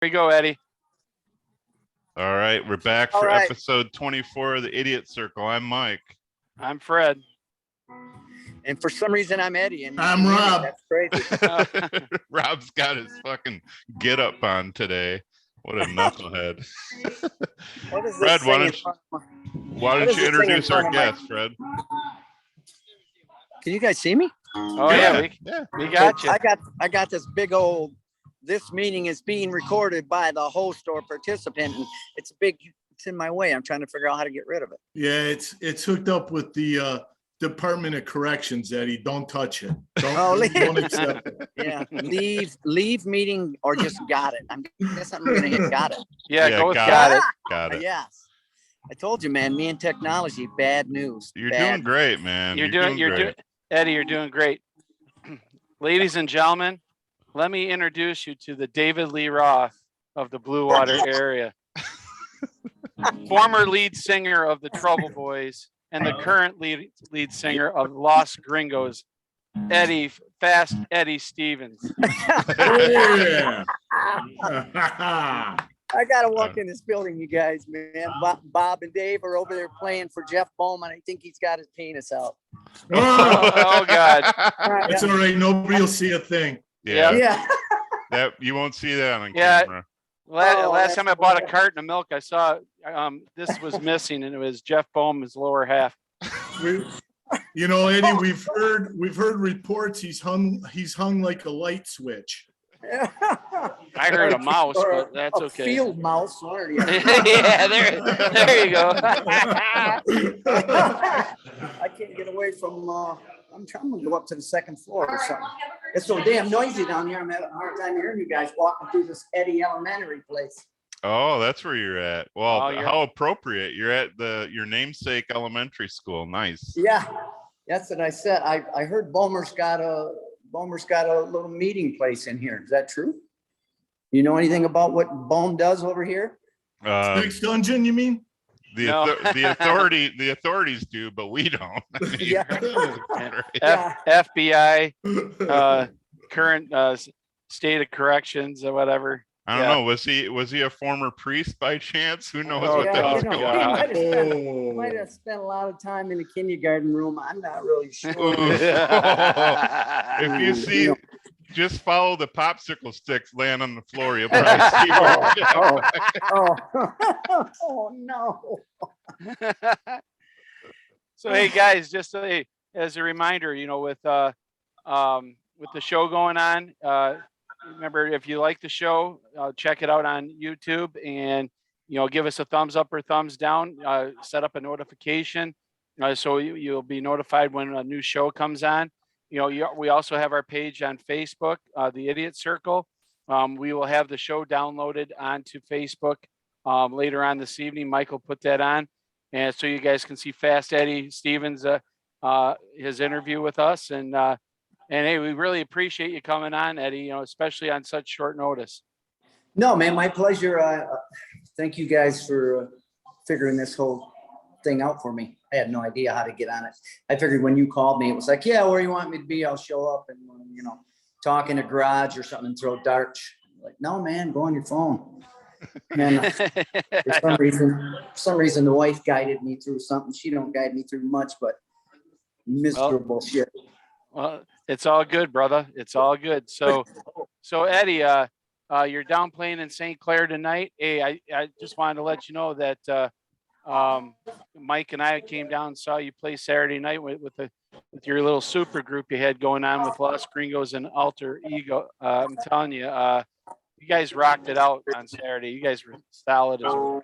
we go, Eddie. All right, we're back for episode 24 of the Idiot Circle. I'm Mike. I'm Fred. And for some reason, I'm Eddie. And I'm Rob. That's crazy. Rob's got his fucking get up on today. What a knucklehead. Fred, why don't you introduce our guest, Fred? Can you guys see me? Oh yeah, we got you. I got this big old. This meeting is being recorded by the host or participant, and it's in my way. I'm trying to figure out how to get rid of it. Yeah, it's hooked up with the Department of Corrections, Eddie. Don't touch it. Don't accept it. Yeah, leave meeting or just got it. I guess I'm gonna hit got it. Yeah, go with got it. Got it. Yes. I told you, man. Me and technology, bad news. You're doing great, man. You're doing Eddie, you're doing great. Ladies and gentlemen, let me introduce you to the David Lee Roth of the Blue Water area. Former lead singer of the Trouble Boys and the current lead singer of Los Gringos, Fast Eddie Stevens. Yeah. I gotta walk in this building, you guys, man. Bob and Dave are over there playing for Jeff Bohm, and I think he's got his penis out. Oh God! It's all right. Nobody will see a thing. Yeah. That you won't see that on camera. Last time I bought a carton of milk, I saw this was missing, and it was Jeff Bohm's lower half. You know, Eddie, we've heard reports he's hung like a light switch. I heard a mouse, but that's okay. Field mouse, are you? Yeah, there you go. I can't get away from. I'm trying to go up to the second floor or something. It's so damn noisy down here. I'm having a hard time hearing you guys walking through this Eddie Elementary place. Oh, that's where you're at. Well, how appropriate. You're at your namesake elementary school. Nice. Yeah, that's what I said. I heard Bohmer's got a little meeting place in here. Is that true? You know anything about what Bohm does over here? Next dungeon, you mean? The authorities do, but we don't. Yeah. FBI, current state of corrections or whatever. I don't know. Was he a former priest by chance? Who knows what the hell's going on? He might have spent a lot of time in the kindergarten room. I'm not really sure. If you see, just follow the popsicle sticks laying on the floor. You'll probably see. Oh no. So hey guys, just as a reminder, with the show going on, remember, if you like the show, check it out on YouTube and, give us a thumbs up or thumbs down, set up a notification so you'll be notified when a new show comes on. We also have our page on Facebook, The Idiot Circle. We will have the show downloaded onto Facebook later on this evening. Michael put that on. And so you guys can see Fast Eddie Stevens, his interview with us. And hey, we really appreciate you coming on, Eddie, especially on such short notice. No, man, my pleasure. Thank you guys for figuring this whole thing out for me. I had no idea how to get on it. I figured when you called me, it was like, yeah, where you want me to be, I'll show up and, talk in a garage or something and throw darts. Like, no, man, go on your phone. And for some reason, the wife guided me through something. She don't guide me through much, but miserable shit. Well, it's all good, brother. It's all good. So Eddie, you're down playing in St. Clair tonight. Hey, I just wanted to let you know that Mike and I came down and saw you play Saturday night with your little super group you had going on with Los Gringos and Alter Ego. I'm telling you, you guys rocked it out on Saturday. You guys were solid as well.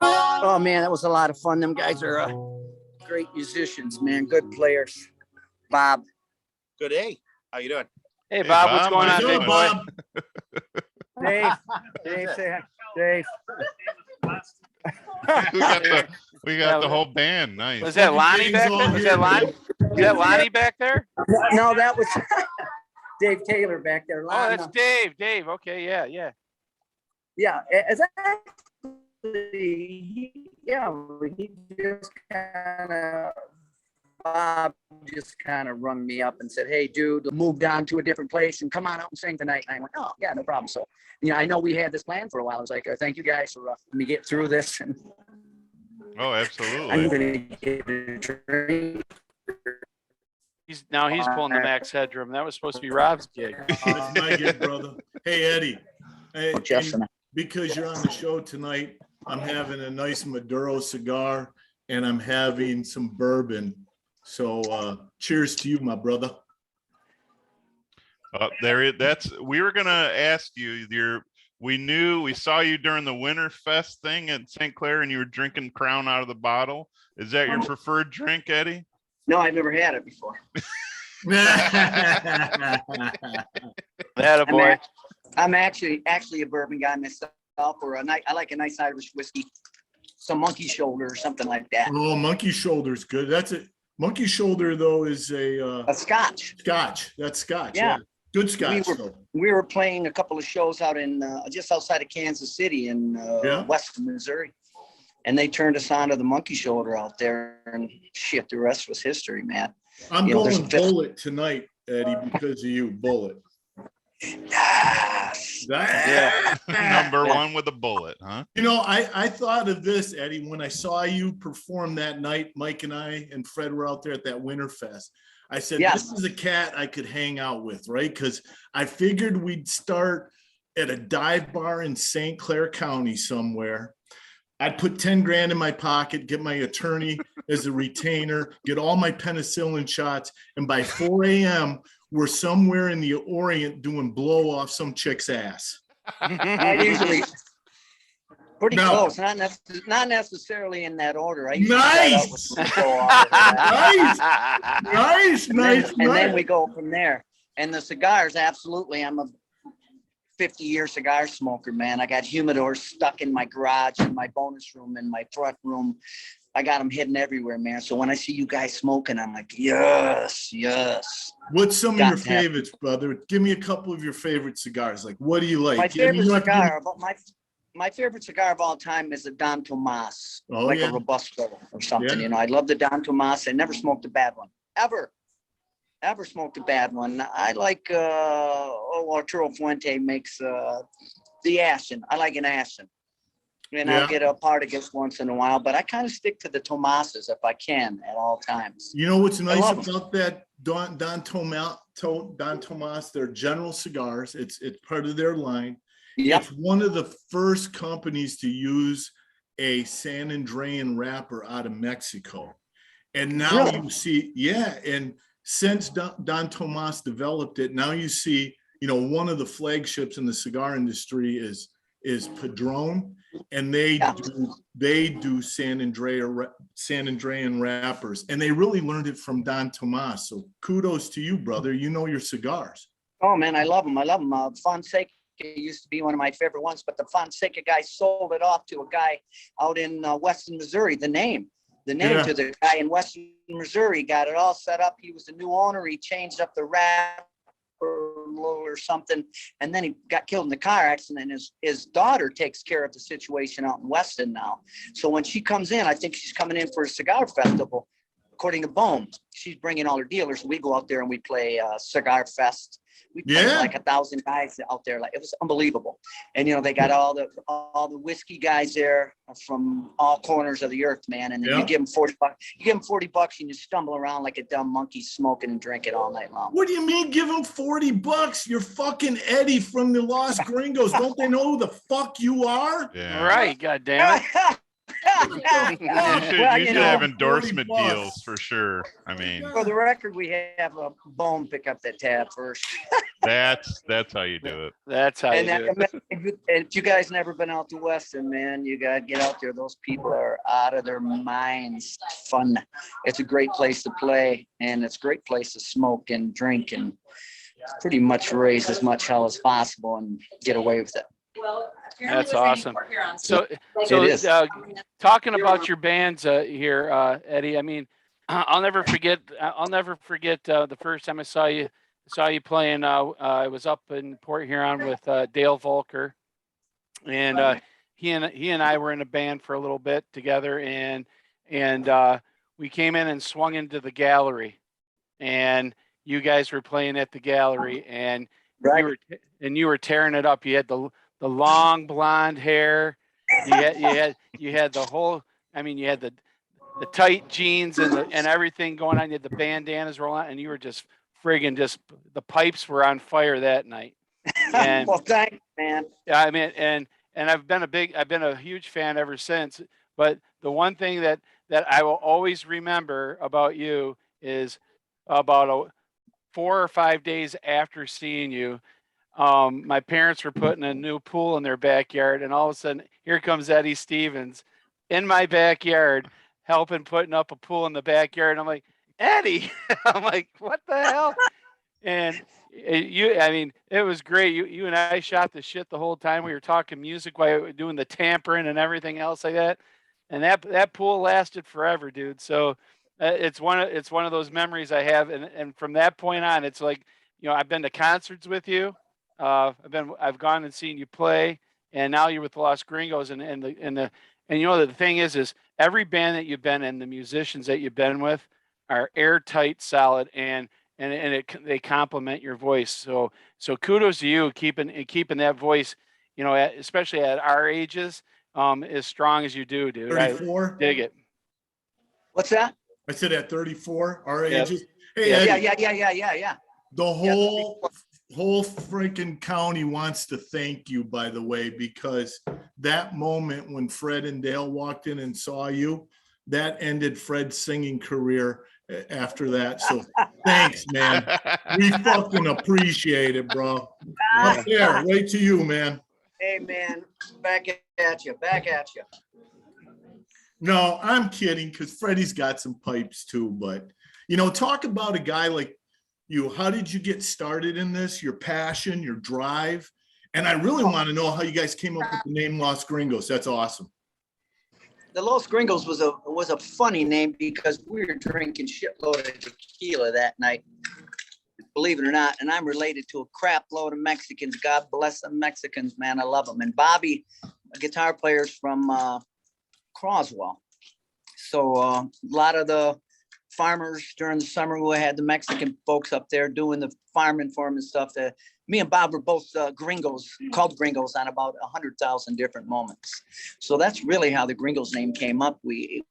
Oh man, that was a lot of fun. Them guys are great musicians, man. Good players. Bob. Good day. How you doing? Hey, Bob, what's going on, big boy? Dave, say hi. Dave. we got the whole band. Nice. Was that Lonnie back there? Was that Lonnie back there? No, that was Dave Taylor back there. Oh, that's Dave. Dave. Okay, yeah. Yeah, he just kind of Bob just kind of rung me up and said, "Hey, dude, moved on to a different place and come on out and sing tonight." And I went, "Oh, yeah, no problem." So, I know we had this plan for a while. I was like, "Thank you guys for letting me get through this." And Oh, I'm absolutely. gonna get a drink. He's pulling the max headroom. That was supposed to be Rob's gig. That's my gig, brother. Hey, Eddie. Hey, Jeff and I. because you're on the show tonight, I'm having a nice Maduro cigar and I'm having some bourbon. So cheers to you, my brother. We were gonna ask you, we saw you during the Winter Fest thing at St. Clair and you were drinking Crown out of the bottle. Is that your preferred drink, Eddie? No, I've never had it before. That a boy. I'm actually a bourbon guy myself. I like a nice Irish whiskey, some monkey shoulder or something like that. Oh, monkey shoulder's good. That's it. Monkey shoulder though is a Scotch. Scotch. That's Scotch. Yeah. Good Scotch. We were playing a couple of shows out in just outside of Kansas City in western Missouri. And they turned us on to the monkey shoulder out there, and shit, the rest was history, man. I'm going Bullet tonight, Eddie, because of you, Bullet. Number one with a bullet, huh? I thought of this, Eddie, when I saw you perform that night. Mike and I and Fred were out there at that Winter Fest. I said, This is a cat I could hang out with, right? Because I figured we'd start at a dive bar in St. Clair County somewhere. I'd put 10 grand in my pocket, get my attorney as a retainer, get all my penicillin shots. And by 4 a.m., we're somewhere in the Orient doing blow off some chick's ass. Usually pretty close, not necessarily in that order. Nice. Nice. And then we go from there. And the cigars, absolutely. I'm a 50-year cigar smoker, man. I got humidors stuck in my garage, in my bonus room, in my front room. I got them hidden everywhere, man. So when I see you guys smoking, I'm like, yes. What's some of your favorites, brother? Give me a couple of your favorite cigars. Like, what do you like? My favorite cigar of all time is a Don Tomas, a Robusto or something. Yeah. I love the Don Tomas. I never smoked a bad one, ever smoked a bad one. I like Arturo Fuente makes the Ashen. I like an Ashen. And I'll get a Partagas once in a while, but I kind of stick to the Tomases if I can at all times. You know what's nice about that Don Tomas, their General Cigars, it's part of their line. Yep. It's one of the first companies to use a San Andrean wrapper out of Mexico. And now you see, and since Don Tomas developed it, now you see, one of the flagships in the cigar industry is Padron, and they do San Andrean wrappers, and they really learned it from Don Tomas. So kudos to you, brother. You know your cigars. Oh man, I love them. Fonseca used to be one of my favorite ones, but the Fonseca guy sold it off to a guy out in western Missouri. The name to the guy in western Missouri, got it all set up. He was the new owner. He changed up the wrapper or something, and then he got killed in the car accident, and his daughter takes care of the situation out in Weston now. So when she comes in, I think she's coming in for a cigar festival, according to Bohm. She's bringing all her dealers. We go out there and we play cigar fest. We played like 1,000 guys out there. Like, it was unbelievable. And they got all the whiskey guys there from all corners of the earth, man. And then you give them $40. You give them $40 and you stumble around like a dumb monkey, smoking and drinking all night long. What do you mean give them $40? You're fucking Eddie from the Los Gringos. Don't they know who the fuck you are? Yeah. Right. God damn it. You should have endorsement deals for sure. I mean, for the record, we have a Bohm pick up that tab first. that's how you do it. That's how you do it. If you guys never been out to Weston, man, you gotta get out there. Those people are out of their minds. Fun. It's a great place to play, and it's a great place to smoke and drink and pretty much raise as much hell as possible and get away with it. That's awesome. So talking about your bands here, Eddie, I mean, I'll never forget the first time I saw you playing. I was up in Port Huron with Dale Volker, and he and I were in a band for a little bit together, and we came in and swung into the gallery, and you guys were playing at the gallery, and Right. you were tearing it up. You had the long blonde hair. You had the whole. I mean, you had the tight jeans and everything going on. You had the bandanas rolling on, and you were just friggin' the pipes were on fire that night. And Well, thanks, man. yeah, I mean, and I've been a huge fan ever since. But the one thing that I will always remember about you is about 4 or 5 days after seeing you, my parents were putting a new pool in their backyard, and all of a sudden, here comes Eddie Stevens in my backyard, helping putting up a pool in the backyard. And I'm like, Eddie, I'm like, what the hell? And I mean, it was great. You and I shot the shit the whole time. We were talking music while we were doing the tampering and everything else like that. And that pool lasted forever, dude. So it's one of those memories I have. And from that point on, it's like, I've been to concerts with you. I've gone and seen you play, and now you're with the Los Gringos. And the thing is every band that you've been in, the musicians that you've been with are airtight, solid, and they complement your voice. So kudos to you keeping that voice, especially at our ages, as strong as you do, dude. 34. I dig it. What's that? I said at 34, our Yep. ages. Hey, Yeah, Eddie, yeah. the whole freaking county wants to thank you, by the way, because that moment when Fred and Dale walked in and saw you, that ended Fred's singing career after that. So thanks, man. We fucking appreciate it, bro. Up there, right to you, man. Hey, man, back at you. No, I'm kidding, because Freddie's got some pipes too. But, talk about a guy like you. How did you get started in this? Your passion, your drive. And I really want to know how you guys came up with the name Los Gringos. That's awesome. The Los Gringos was a funny name because we were drinking shitload of tequila that night, believe it or not. And I'm related to a crap load of Mexicans. God bless them Mexicans, man. I love them. And Bobby, a guitar player, is from Croswell. So a lot of the farmers during the summer who had the Mexican folks up there doing the farming for them and stuff. Me and Bob were both gringos, called Gringos, on about 100,000 different moments. So that's really how the Gringos name came up. We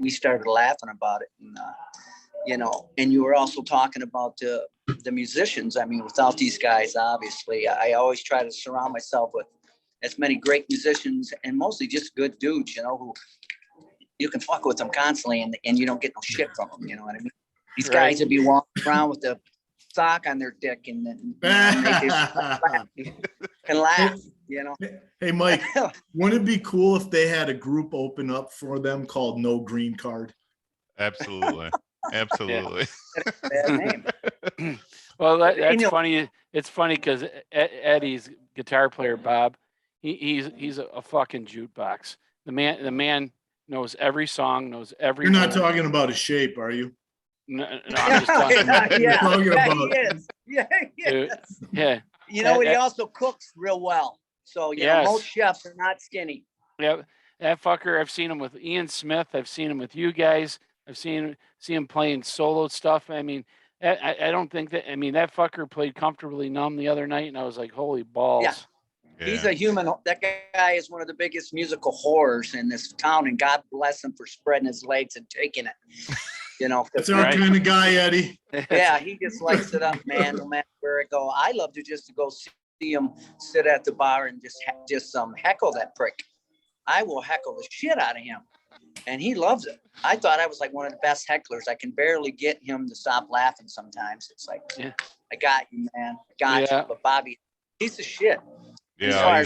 started laughing about it, and and you were also talking about the musicians. I mean, without these guys, obviously, I always try to surround myself with as many great musicians, and mostly just good dudes, who you can fuck with them constantly, and you don't get no shit from them. You know what I mean? These guys would be walking around with the sock on their dick, and then they can laugh. Hey, Mike, wouldn't it be cool if they had a group open up for them called No Green Card? Absolutely. Bad name. Well, that's funny. It's funny because Eddie's guitar player, Bob, he's a fucking jukebox. The man knows every song, knows every. You're not talking about his shape, are you? No, I'm just talking about. Yeah. He also cooks real well. So most chefs are not skinny. Yeah, that fucker. I've seen him with Ian Smith. I've seen him with you guys. I've seen him playing solo stuff. I mean, I don't think that. I mean, that fucker played Comfortably Numb the other night, and I was like, holy balls. Yeah. He's a human. That guy is one of the biggest musical horrors in this town, and God bless him for spreading his legs and taking it. That's our kind of guy, Eddie. Yeah, he just lights it up, man. No matter where it go, I love to just go see him sit at the bar and just heckle that prick. I will heckle the shit out of him, and he loves it. I thought I was like one of the best hecklers. I can barely get him to stop laughing sometimes. It's like, I got you, man. I got you. But Bobby, piece of shit. Yeah.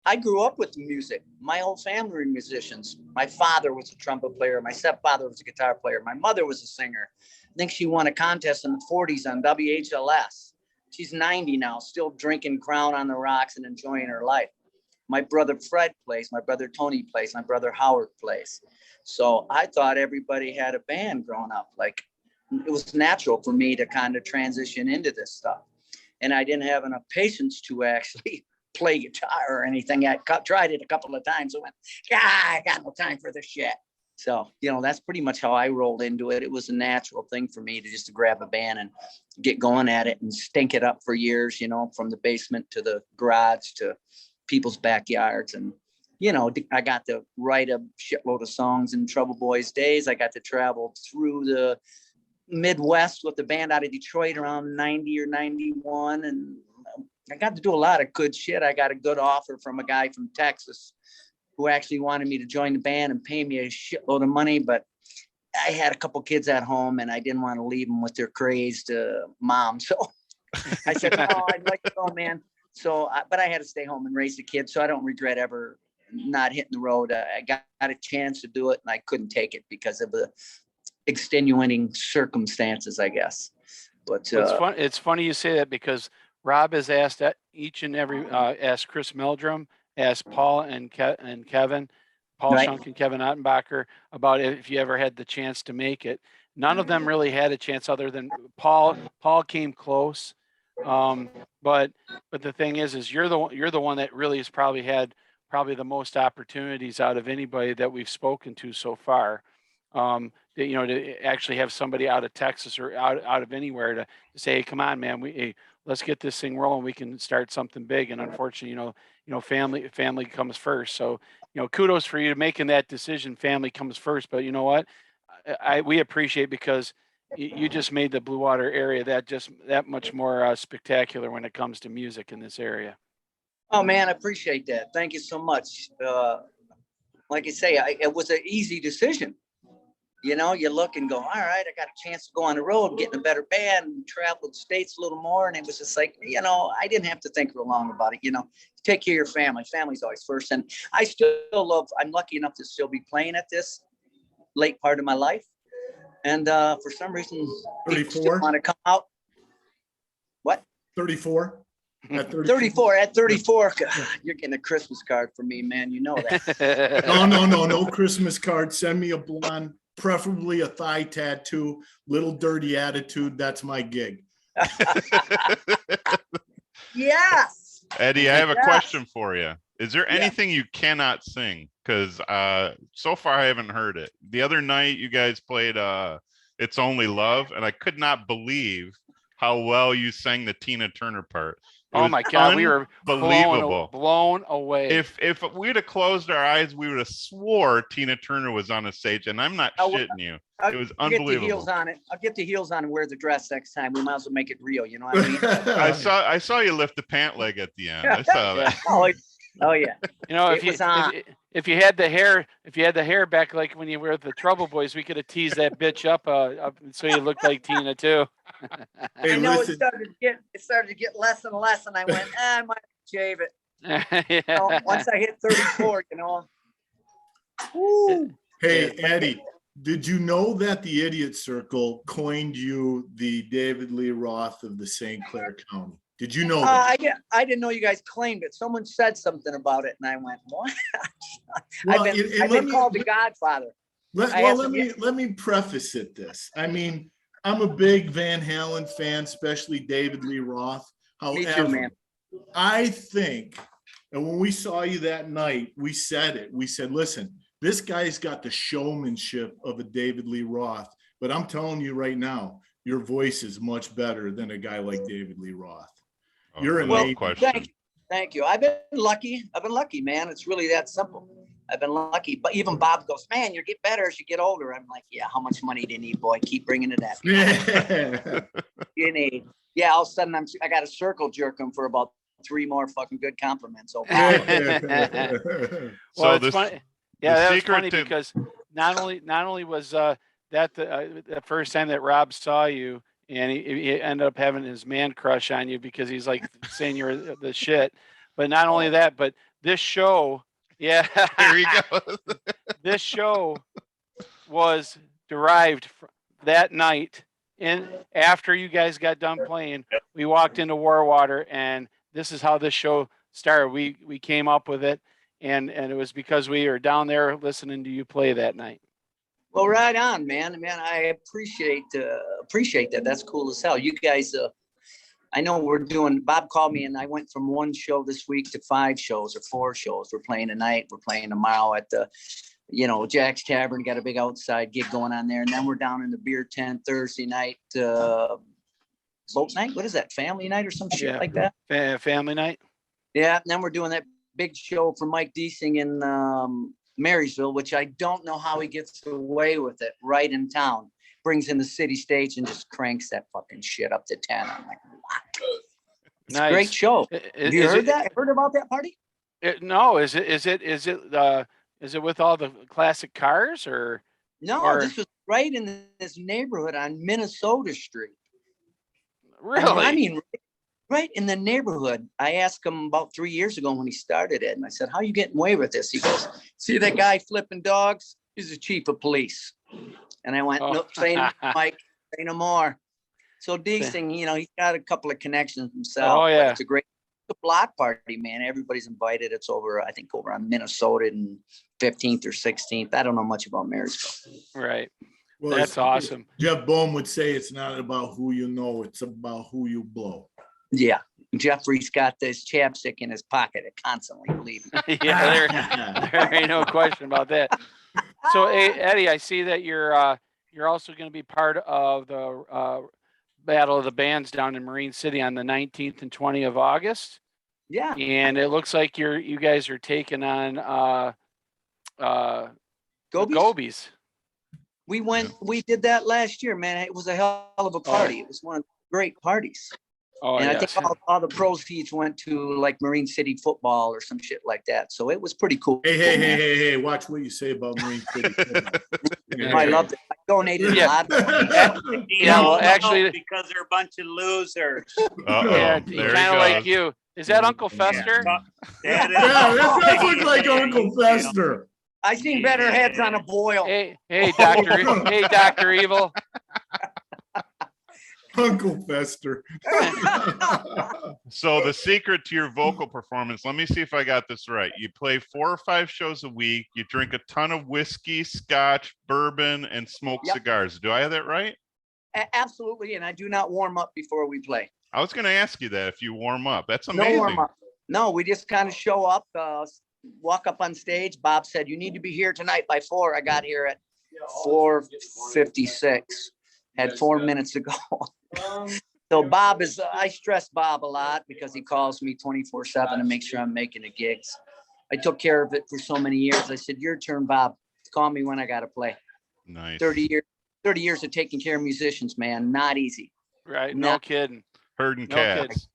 I grew up with music. My whole family were musicians. My father was a trumpet player. My stepfather was a guitar player. My mother was a singer. I think she won a contest in the 40s on WHLS. She's 90 now, still drinking Crown on the rocks and enjoying her life. My brother Fred plays. My brother Tony plays. My brother Howard plays. So I thought everybody had a band growing up. Like, it was natural for me to kind of transition into this stuff. And I didn't have enough patience to actually play guitar or anything. I tried it a couple of times. I went, I got no time for this shit. So, that's pretty much how I rolled into it. It was a natural thing for me to grab a band and get going at it and stink it up for years, from the basement to the garage to people's backyards. And, I got to write a shitload of songs in Trouble Boys days. I got to travel through the Midwest with the band out of Detroit around 90 or 91. And I got to do a lot of good shit. I got a good offer from a guy from Texas who actually wanted me to join the band and pay me a shitload of money. But I had a couple kids at home and I didn't want to leave them with their crazed mom. So I said, no, I'd like to go, man. So, but I had to stay home and raise the kids. So I don't regret ever not hitting the road. I got a chance to do it and I couldn't take it because of the extenuating circumstances, I guess. But it's funny you say that, because Rob has asked that each and every, asked Chris Meldrum, asked Paul and Kevin, Paul Right. Shunk and Kevin Ottenbacher, about if you ever had the chance to make it. None of them really had a chance other than Paul. Paul came close. But the thing is you're the one that really has probably had the most opportunities out of anybody that we've spoken to so far. To actually have somebody out of Texas or out of anywhere to say, hey, come on, man, let's get this thing rolling. We can start something big. And unfortunately, family comes first. So, kudos for you making that decision. Family comes first. But you know what? We appreciate, because you just made the Blue Water area that much more spectacular when it comes to music in this area. Oh man, I appreciate that. Thank you so much. Like I say, it was an easy decision. You look and go, all right, I got a chance to go on the road, get in a better band, travel the States a little more. And it was just like, I didn't have to think real long about it. Take care of your family. Family's always first. And I still I'm lucky enough to still be playing at this late part of my life. And for some reason, 34 want to come out. What? 34. At 34. At 34, you're getting a Christmas card from me, man. You know that. No Christmas card. Send me a blonde, preferably a thigh tattoo, little dirty attitude. That's my gig. Yes. Eddie, I have a question for you. Is there anything you cannot sing? Because so far I haven't heard it. The other night you guys played It's Only Love, and I could not believe how well you sang the Tina Turner part. Oh my God, we were believable, blown away. If we'd have closed our eyes, we would have swore Tina Turner was on the stage, and I'm not shitting you. It was unbelievable. Get the heels on it. I'll get the heels on and wear the dress next time. We might as well make it real. You know what I mean? I saw you lift the pant leg at the end. I saw that. Oh yeah. If you had the hair back like when you were with the Trouble Boys, we could have teased that bitch up so you looked like Tina too. Hey, I know it started to get less and less, and I went, I might shave it. Once I hit 34, Woo. Hey, Eddie, did you know that the Idiot Circle coined you the David Lee Roth of the St. Clair County? Did you know that? I didn't know you guys claimed it. Someone said something about it, and I went, what? Well, I've been called the Godfather. Let me preface it this. I mean, I'm a big Van Halen fan, especially David Lee Roth. However, Me too, man. I think, and when we saw you that night, we said it. We said, listen, this guy's got the showmanship of a David Lee Roth, but I'm telling you right now, your voice is much better than a guy like David Lee Roth. You're amazing. Thank you. I've been lucky, man. It's really that simple. I've been lucky. But even Bob goes, man, you get better as you get older. I'm like, yeah, how much money do you need, boy? Keep bringing it up. Yeah. You need. Yeah, all of a sudden I got to circle jerk him for about 3 more fucking good compliments. Oh, wow. Well, it's funny. Yeah, that was funny because not only was that the first time that Rob saw you, and he ended up having his man crush on you because he's like saying you're the shit. But not only that, but this show, here he goes. This show was derived from that night. And after you guys got done playing, we walked into Warwater, and this is how this show started. We came up with it, and it was because we were down there listening to you play that night. Well, right on, man. I appreciate that. That's cool as hell. You guys, I know Bob called me and I went from 1 show this week to 5 shows or 4 shows. We're playing tonight. We're playing tomorrow at the Jack's Tavern got a big outside gig going on there. And then we're down in the beer tent Thursday night, boat night. What is that? Family night or some shit like that? Family night. Yeah. And then we're doing that big show for Mike Deasing in Marysville, which I don't know how he gets away with it right in town. Brings in the city stage and just cranks that fucking shit up to 10. I'm like, what? It's a great show. Have you heard that? Heard about that party? No. Is it with all the classic cars or? No, this was right in this neighborhood on Minnesota Street. Really? I mean, right in the neighborhood. I asked him about 3 years ago when he started it. And I said, how are you getting away with this? He goes, see that guy flipping dogs? He's the chief of police. And I went, nope, say no, Mike, say no more. So Deasing, he's got a couple of connections himself. Oh, yeah. It's a great block party, man. Everybody's invited. It's over on Minnesota and 15th or 16th. I don't know much about Marysville. Right. Well, that's awesome. Jeff Bohm would say it's not about who you know, it's about who you blow. Yeah. Jeffrey's got this chapstick in his pocket constantly, believe me. Yeah, there ain't no question about that. So, Eddie, I see that you're also going to be part of the Battle of the Bands down in Marine City on the 19th and 20th of August. Yeah. And it looks like you guys are taking on Gobies. We did that last year, man. It was a hell of a party. It was one of the great parties. Oh, and yes. I think all the proceeds went to like Marine City football or some shit like that. So it was pretty cool. Hey, watch what you say about Marine City. I loved it. I donated a lot. Well, actually, because they're a bunch of losers. Yeah, kind of like you. Is that Uncle Fester? Yeah, that does look like Uncle Fester. I seen better heads on a boil. Hey, Dr. Evil. Uncle Fester. So the secret to your vocal performance, let me see if I got this right. You play 4 or 5 shows a week. You drink a ton of whiskey, scotch, bourbon, and smoke cigars. Do I have that right? Absolutely. And I do not warm up before we play. I was going to ask you that if you warm up. That's amazing. No warm up. No, we just kind of show up, walk up on stage. Bob said, you need to be here tonight by 4. I got here at 4:56. Had 4 minutes to go. So Bob I stress Bob a lot because he calls me 24/7 to make sure I'm making the gigs. I took care of it for so many years. I said, your turn, Bob. Call me when I got to play. Nice. 30 years of taking care of musicians, man. Not easy. Right. No kidding. Herding No cats.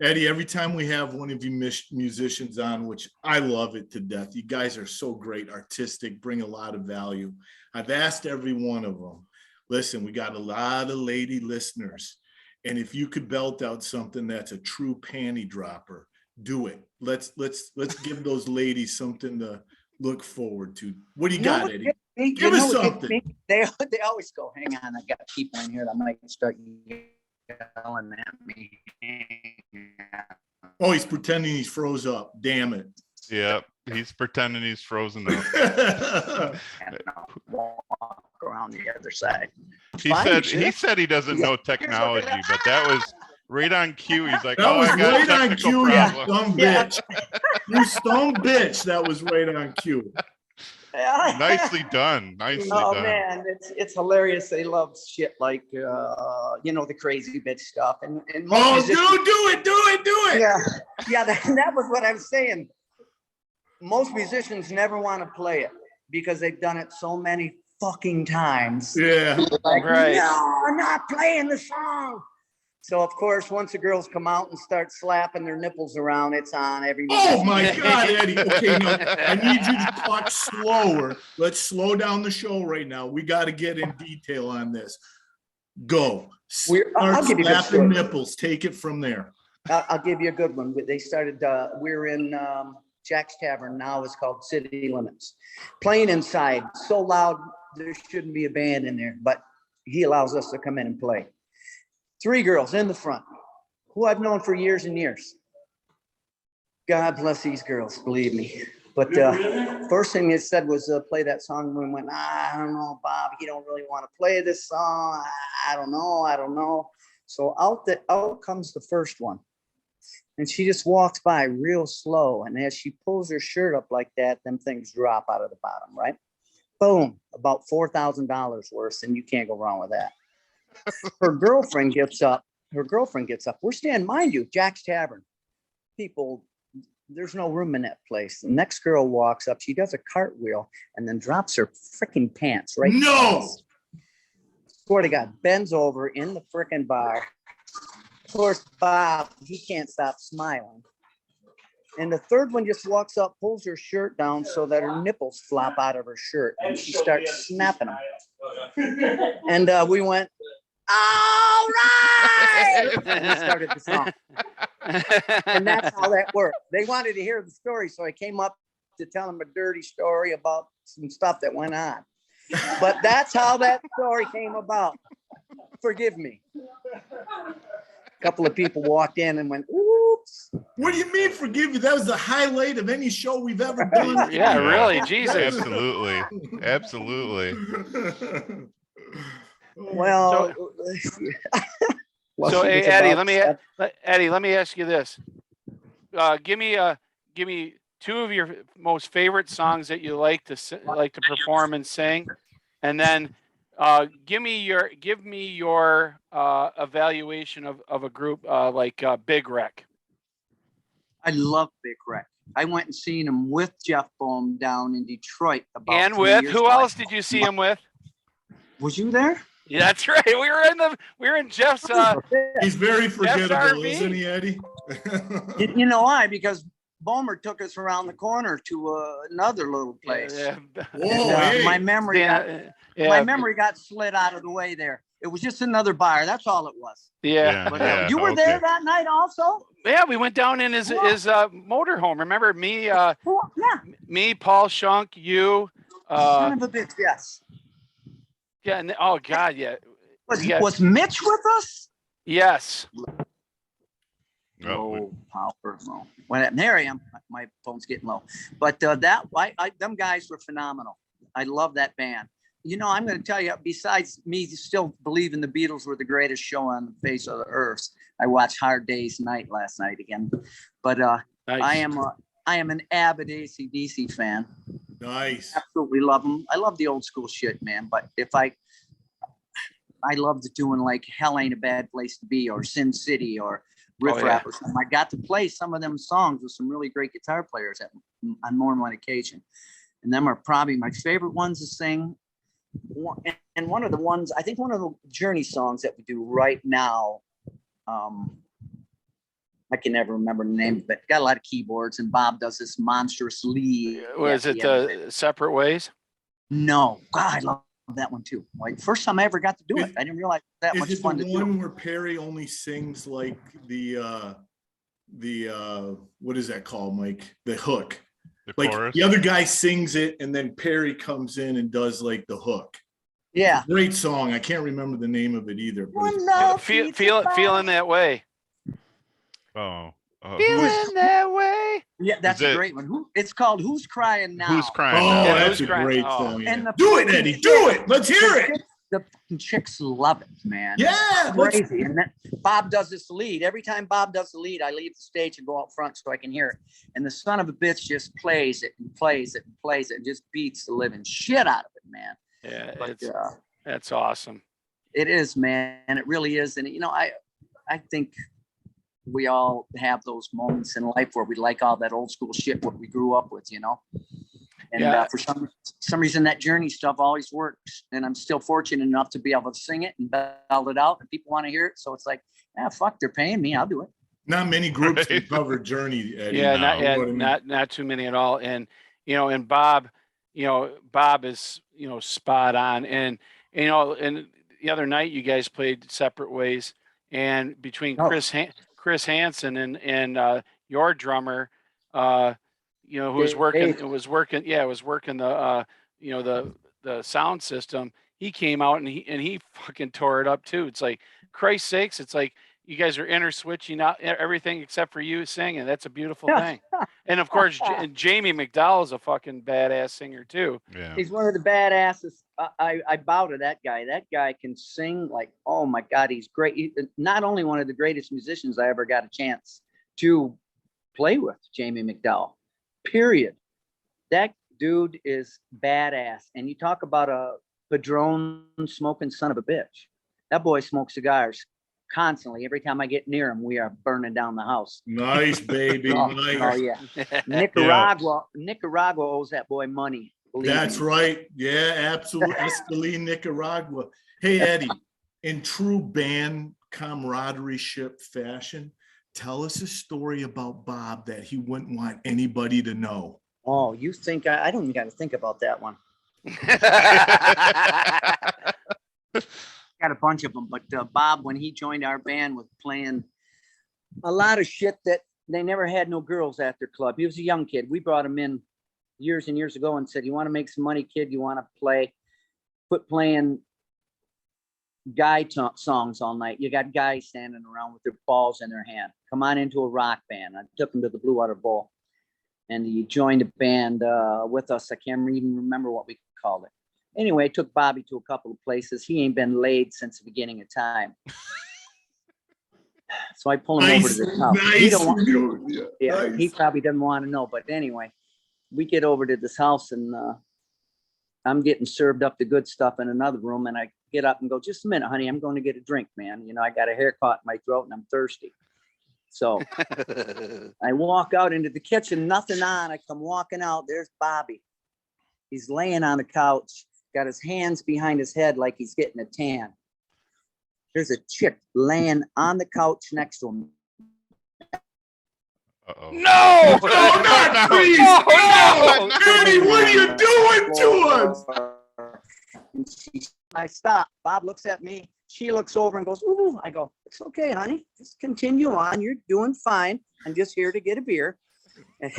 Eddie, every time we have one of you musicians on, which I love it to death, you guys are so great, artistic, bring a lot of value. I've asked every one of them, listen, we got a lot of lady listeners. And if you could belt out something that's a true panty dropper, do it. Let's give those ladies something to look forward to. What do you got, Eddie? Give us something. They always go, hang on, I got people in here that might start yelling at me. Oh, he's pretending he's froze up. Damn it. Yeah, he's pretending he's frozen up. And walk around the other side. He said he doesn't know technology, but that was right on cue. He's like, that was I got right on technical cue, problems. you dumb bitch. You stone bitch. That was right on cue. Nicely done. Nicely done. Man, it's hilarious. They love shit like the crazy bitch stuff. And do it. Yeah. That was what I was saying. Most musicians never want to play it because they've done it so many fucking times. Yeah. Like, right. No, I'm not playing the song. So of course, once the girls come out and start slapping their nipples around, it's on every night. Oh my God, Eddie. Okay, no, I need you to talk slower. Let's slow down the show right now. We got to get in detail on this. Go. I'll give you a slapping nipples. Take it from there. I'll give you a good one. They started, we're in Jack's Tavern, now it's called City Limits. Playing inside, so loud, there shouldn't be a band in there, but he allows us to come in and play. 3 girls in the front, who I've known for years and years. God bless these girls, believe me. But first thing they said was play that song. We went, I don't know, Bob, you don't really want to play this song. I don't know. So out comes the first one. And she just walks by real slow. And as she pulls her shirt up like that, them things drop out of the bottom, right? Boom, about $4,000 worth, and you can't go wrong with that. Her girlfriend gets up. We're staying, mind you, Jack's Tavern. People, there's no room in that place. The next girl walks up. She does a cartwheel and then drops her freaking pants right. No. Swear to God, bends over in the freaking bar. Of course, Bob, he can't stop smiling. And the third one just walks up, pulls her shirt down so that her nipples flop out of her shirt, and she starts snapping them. And we went, all right! And we started the song. And that's how that worked. They wanted to hear the story, so I came up to tell them a dirty story about some stuff that went on. But that's how that story came about. Forgive me. A couple of people walked in and went, oops. What do you mean forgive you? That was the highlight of any show we've ever done. Yeah, really, Jesus. Absolutely. Absolutely. Well, So hey, Eddie, let me ask you this. Give me two of your most favorite songs that you like to perform and sing, and then give me your evaluation of a group like Big Wreck. I love Big Wreck. I went and seen him with Jeff Bohm down in Detroit. And with who else did you see him with? Was you there? Yeah, that's right. We were in Jeff's. He's very forgettable, RV. isn't he, Eddie? You know why? Because Bohmer took us around the corner to another little place. Yeah. Hey. My memory got slid out of the way there. It was just another bar. That's all it was. Yeah. But, you were there that night also? Yeah, we went down in his motorhome. Remember me? Me, Paul Shunk, you. Son of a bitch, yes. Yeah. And, oh God, yeah. Was Mitch with us? Yes. No power. No. When there I am, my phone's getting low. But them guys were phenomenal. I love that band. You know, I'm going to tell you, besides me still believing the Beatles were the greatest show on the face of the earth, I watched Hard Day's Night last night again. But nice. I am an avid AC/DC fan. Nice. Absolutely love them. I love the old school shit, man. But if I loved doing like Hell Ain't a Bad Place to Be or Sin City or Riff Raff or something. I got to play some of them songs with some really great guitar players on more than one occasion. And them are probably my favorite ones to sing. And one of the ones, I think one of the Journey songs that we do right now, I can never remember the name, but got a lot of keyboards and Bob does this monstrous lead. Was it Separate Ways? No. God, I love that one too. Like first time I ever got to do it. I didn't realize that much fun to do. Is it the one where Perry only sings like the what is that called, Mike? The hook. The chorus. The other guy sings it and then Perry comes in and does like the hook. Yeah. Great song. I can't remember the name of it either. Feeling That Way. Oh. Feeling That Way. Yeah, that's a great one. It's called Who's Crying Now? Who's Crying Now? Now? That's a great song. Yeah. And do it, Eddie. Do it. Let's hear it. The chicks love it, man. Yeah. Crazy. And then Bob does this lead. Every time Bob does the lead, I leave the stage and go out front so I can hear it. And the son of a bitch just plays it and plays it and plays it and just beats the living shit out of it, man. Yeah, that's awesome. It is, man. It really is. And, you know, I think we all have those moments in life where we like all that old school shit, what we grew up with, you know? And for some reason, that Journey stuff always works. And I'm still fortunate enough to be able to sing it and belt it out and people want to hear it. So it's like, fuck, they're paying me. I'll do it. Not many groups can cover Journey, Eddie. Yeah, not too many at all. And, you know, and Bob is, you know, spot on. And, you know, and the other night you guys played Separate Ways, and between Chris Hansen and your drummer, you know, who was working the you know, the sound system, he came out and he fucking tore it up too. It's like, Christ's sakes, it's like you guys are switching out everything except for you singing. That's a beautiful thing. And of course, Jamie McDowell is a fucking badass singer too. Yeah. He's one of the badasses. I bow to that guy. That guy can sing like, oh my God, he's great. He's not only one of the greatest musicians I ever got a chance to play with Jamie McDowell, period. That dude is badass. And you talk about a Padron smoking son of a bitch. That boy smokes cigars constantly. Every time I get near him, we are burning down the house. Nice, baby. Nice. Oh yeah. Nicaragua owes that boy money. That's right. Yeah, absolutely. Escalín, Nicaragua. Hey, Eddie, in true band camaraderie-ship fashion, tell us a story about Bob that he wouldn't want anybody to know. Oh, you think I don't even got to think about that one. Got a bunch of them, but Bob, when he joined our band, was playing a lot of shit that they never had no girls at their club. He was a young kid. We brought him in years and years ago and said, "You want to make some money, kid? You want to quit playing guy songs all night. You got guys standing around with their balls in their hand. Come on into a rock band." I took him to the Blue Water Bowl, and he joined a band with us. I can't even remember what we called it. Anyway, I took Bobby to a couple of places. He ain't been laid since the beginning of time. So I pull him over to the house. He don't want, he probably doesn't want to know. But anyway, we get over to this house, and I'm getting served up the good stuff in another room. And I get up and go, "Just a minute, honey. I'm going to get a drink, man. You know, I got a hair caught in my throat and I'm thirsty." So I walk out into the kitchen, nothing on. I come walking out. There's Bobby. He's laying on the couch, got his hands behind his head like he's getting a tan. There's a chick laying on the couch next to him. Uh-oh. No! No, not please! No! Eddie, what are you doing to us? And I stop. Bob looks at me. She looks over and goes, "Ooh." I go, "It's okay, honey. Just continue on. You're doing fine. I'm just here to get a beer." And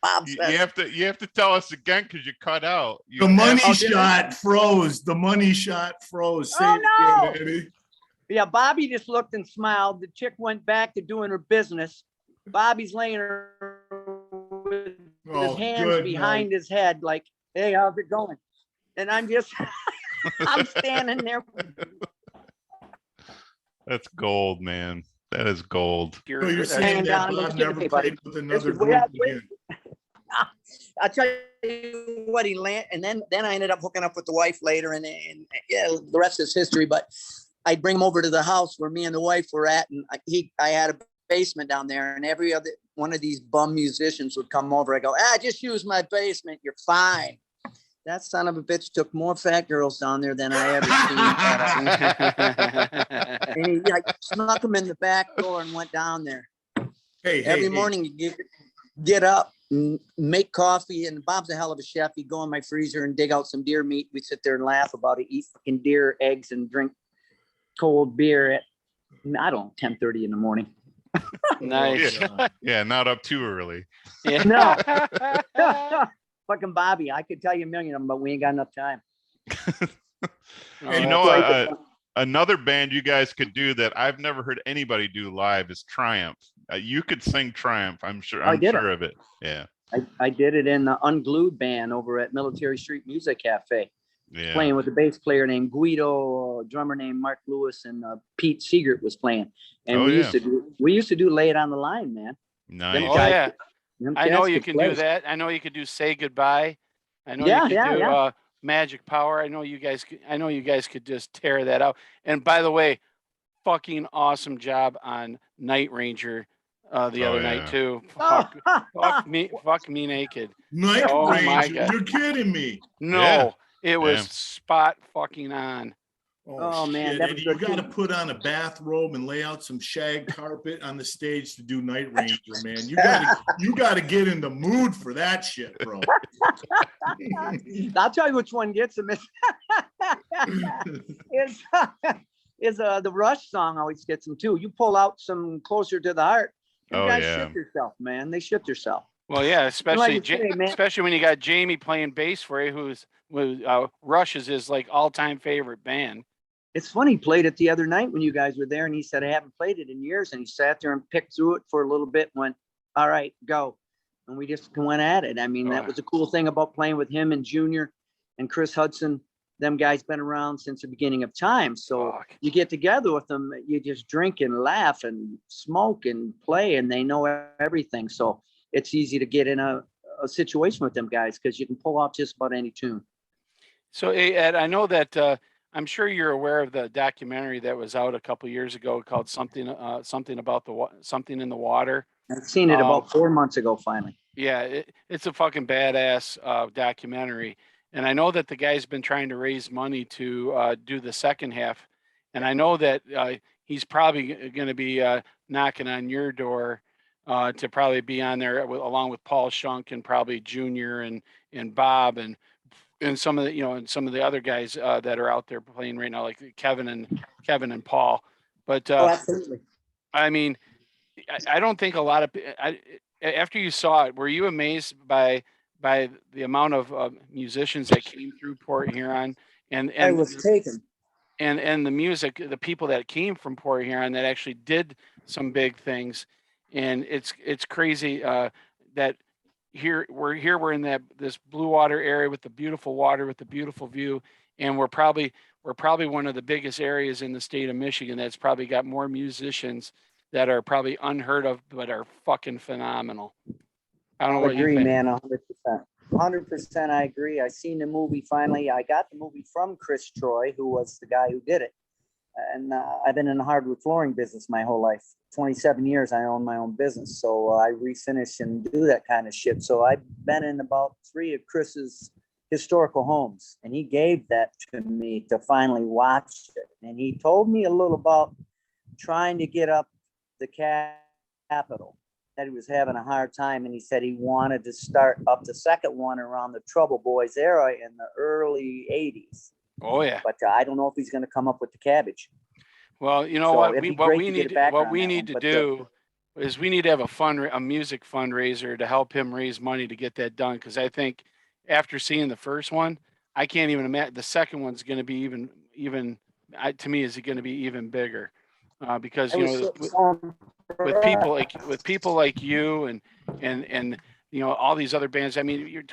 Bob says, You have to tell us again because you cut out. The money shot froze. The money shot froze. Say it no. again, Eddie. Yeah, Bobby just looked and smiled. The chick went back to doing her business. Bobby's laying her with his hands behind his head like, "Hey, how's it going?" And I'm just, I'm standing there. That's gold, man. That is gold. So you're saying that Bob never played with another group again? I'll tell you what, he landed, and then I ended up hooking up with the wife later, and yeah, the rest is history. But I'd bring him over to the house where me and the wife were at, and I had a basement down there, and every other one of these bum musicians would come over. I go, "Just use my basement. You're fine." That son of a bitch took more fat girls down there than I ever seen. And he like snuck them in the back door and went down there. Every morning you get up and make coffee, and Bob's a hell of a chef. He'd go in my freezer and dig out some deer meat. We'd sit there and laugh about it, eat fucking deer eggs and drink cold beer at, I don't know, 10:30 in the morning. Nice. Yeah, not up too early. Yeah. No. Fucking Bobby, I could tell you a million of them, but we ain't got enough time. You know, another band you guys could do that I've never heard anybody do live is Triumph. You could sing Triumph. I'm sure of it. Yeah. I did it in the Unglued band over at Military Street Music Cafe. Yeah. Playing with a bass player named Guido, a drummer named Mark Lewis, and Pete Seegert was playing. And we used to do Lay It on the Line, man. Nice. Oh yeah. I know you can do that. I know you could do Say Goodbye. I know you could do Magic Power. I know you guys could just tear that out. And by the way, fucking awesome job on Night Ranger the other night too. Fuck me naked. Night Ranger, you're kidding me. No, it was spot fucking on. Oh man, shit, Eddie, you got to put on a bathrobe and lay out some shag carpet on the stage to do Night Ranger, man. You got to get in the mood for that shit, bro. I'll tell you which one gets him. Is the Rush song always gets them too. You pull out some Closer to the Heart. You guys shit yourself, man. They shit yourself. Well, yeah, especially when you got Jamie playing bass for you, Rush is his like all-time favorite band. It's funny, he played it the other night when you guys were there, and he said, "I haven't played it in years." And he sat there and picked through it for a little bit and went, "All right, go." And we just went at it. I mean, that was a cool thing about playing with him and Junior and Chris Hudson them guys been around since the beginning of time. So Fuck. you get together with them, you just drink and laugh and smoke and play, and they know everything. So it's easy to get in a situation with them guys because you can pull off just about any tune. So, hey, Ed, I know that I'm sure you're aware of the documentary that was out a couple years ago called something about something in the water. I've seen it about 4 months ago, finally. Yeah, it's a fucking badass documentary. And I know that the guy's been trying to raise money to do the second half. And I know that he's probably going to be knocking on your door to probably be on there along with Paul Shunk and probably Junior and Bob and some of the and some of the other guys that are out there playing right now, like Kevin and Paul. But Absolutely. I mean, I don't think a lot of after you saw it, were you amazed by the amount of musicians that came through Port Huron and I was taken. and the music, the people that came from Port Huron that actually did some big things, and it's crazy that we're in this blue water area with the beautiful water with the beautiful view, and we're probably one of the biggest areas in the state of Michigan that's probably got more musicians that are probably unheard of but are fucking phenomenal. I don't know what you agree, think. man. 100%. 100%. I agree. I seen the movie finally. I got the movie from Chris Troy, who was the guy who did it. And I've been in the hardwood flooring business my whole life. 27 years I own my own business. So I refinish and do that kind of shit. So I've been in about 3 of Chris's historical homes. And he gave that to me to finally watch it. And he told me a little about trying to get up the Capitol. That he was having a hard time, and he said he wanted to start up the second one around the Trouble Boys era in the early 80s. Oh yeah. But I don't know if he's going to come up with the cabbage. Well, you know So what it'd we be what great we to get need it back what on we that need one, to but, do is we need to have a music fundraiser to help him raise money to get that done, because I think after seeing the first one, I can't even imagine the second one's going to be even to me is it going to be even bigger because with people like you and all these other bands. I mean,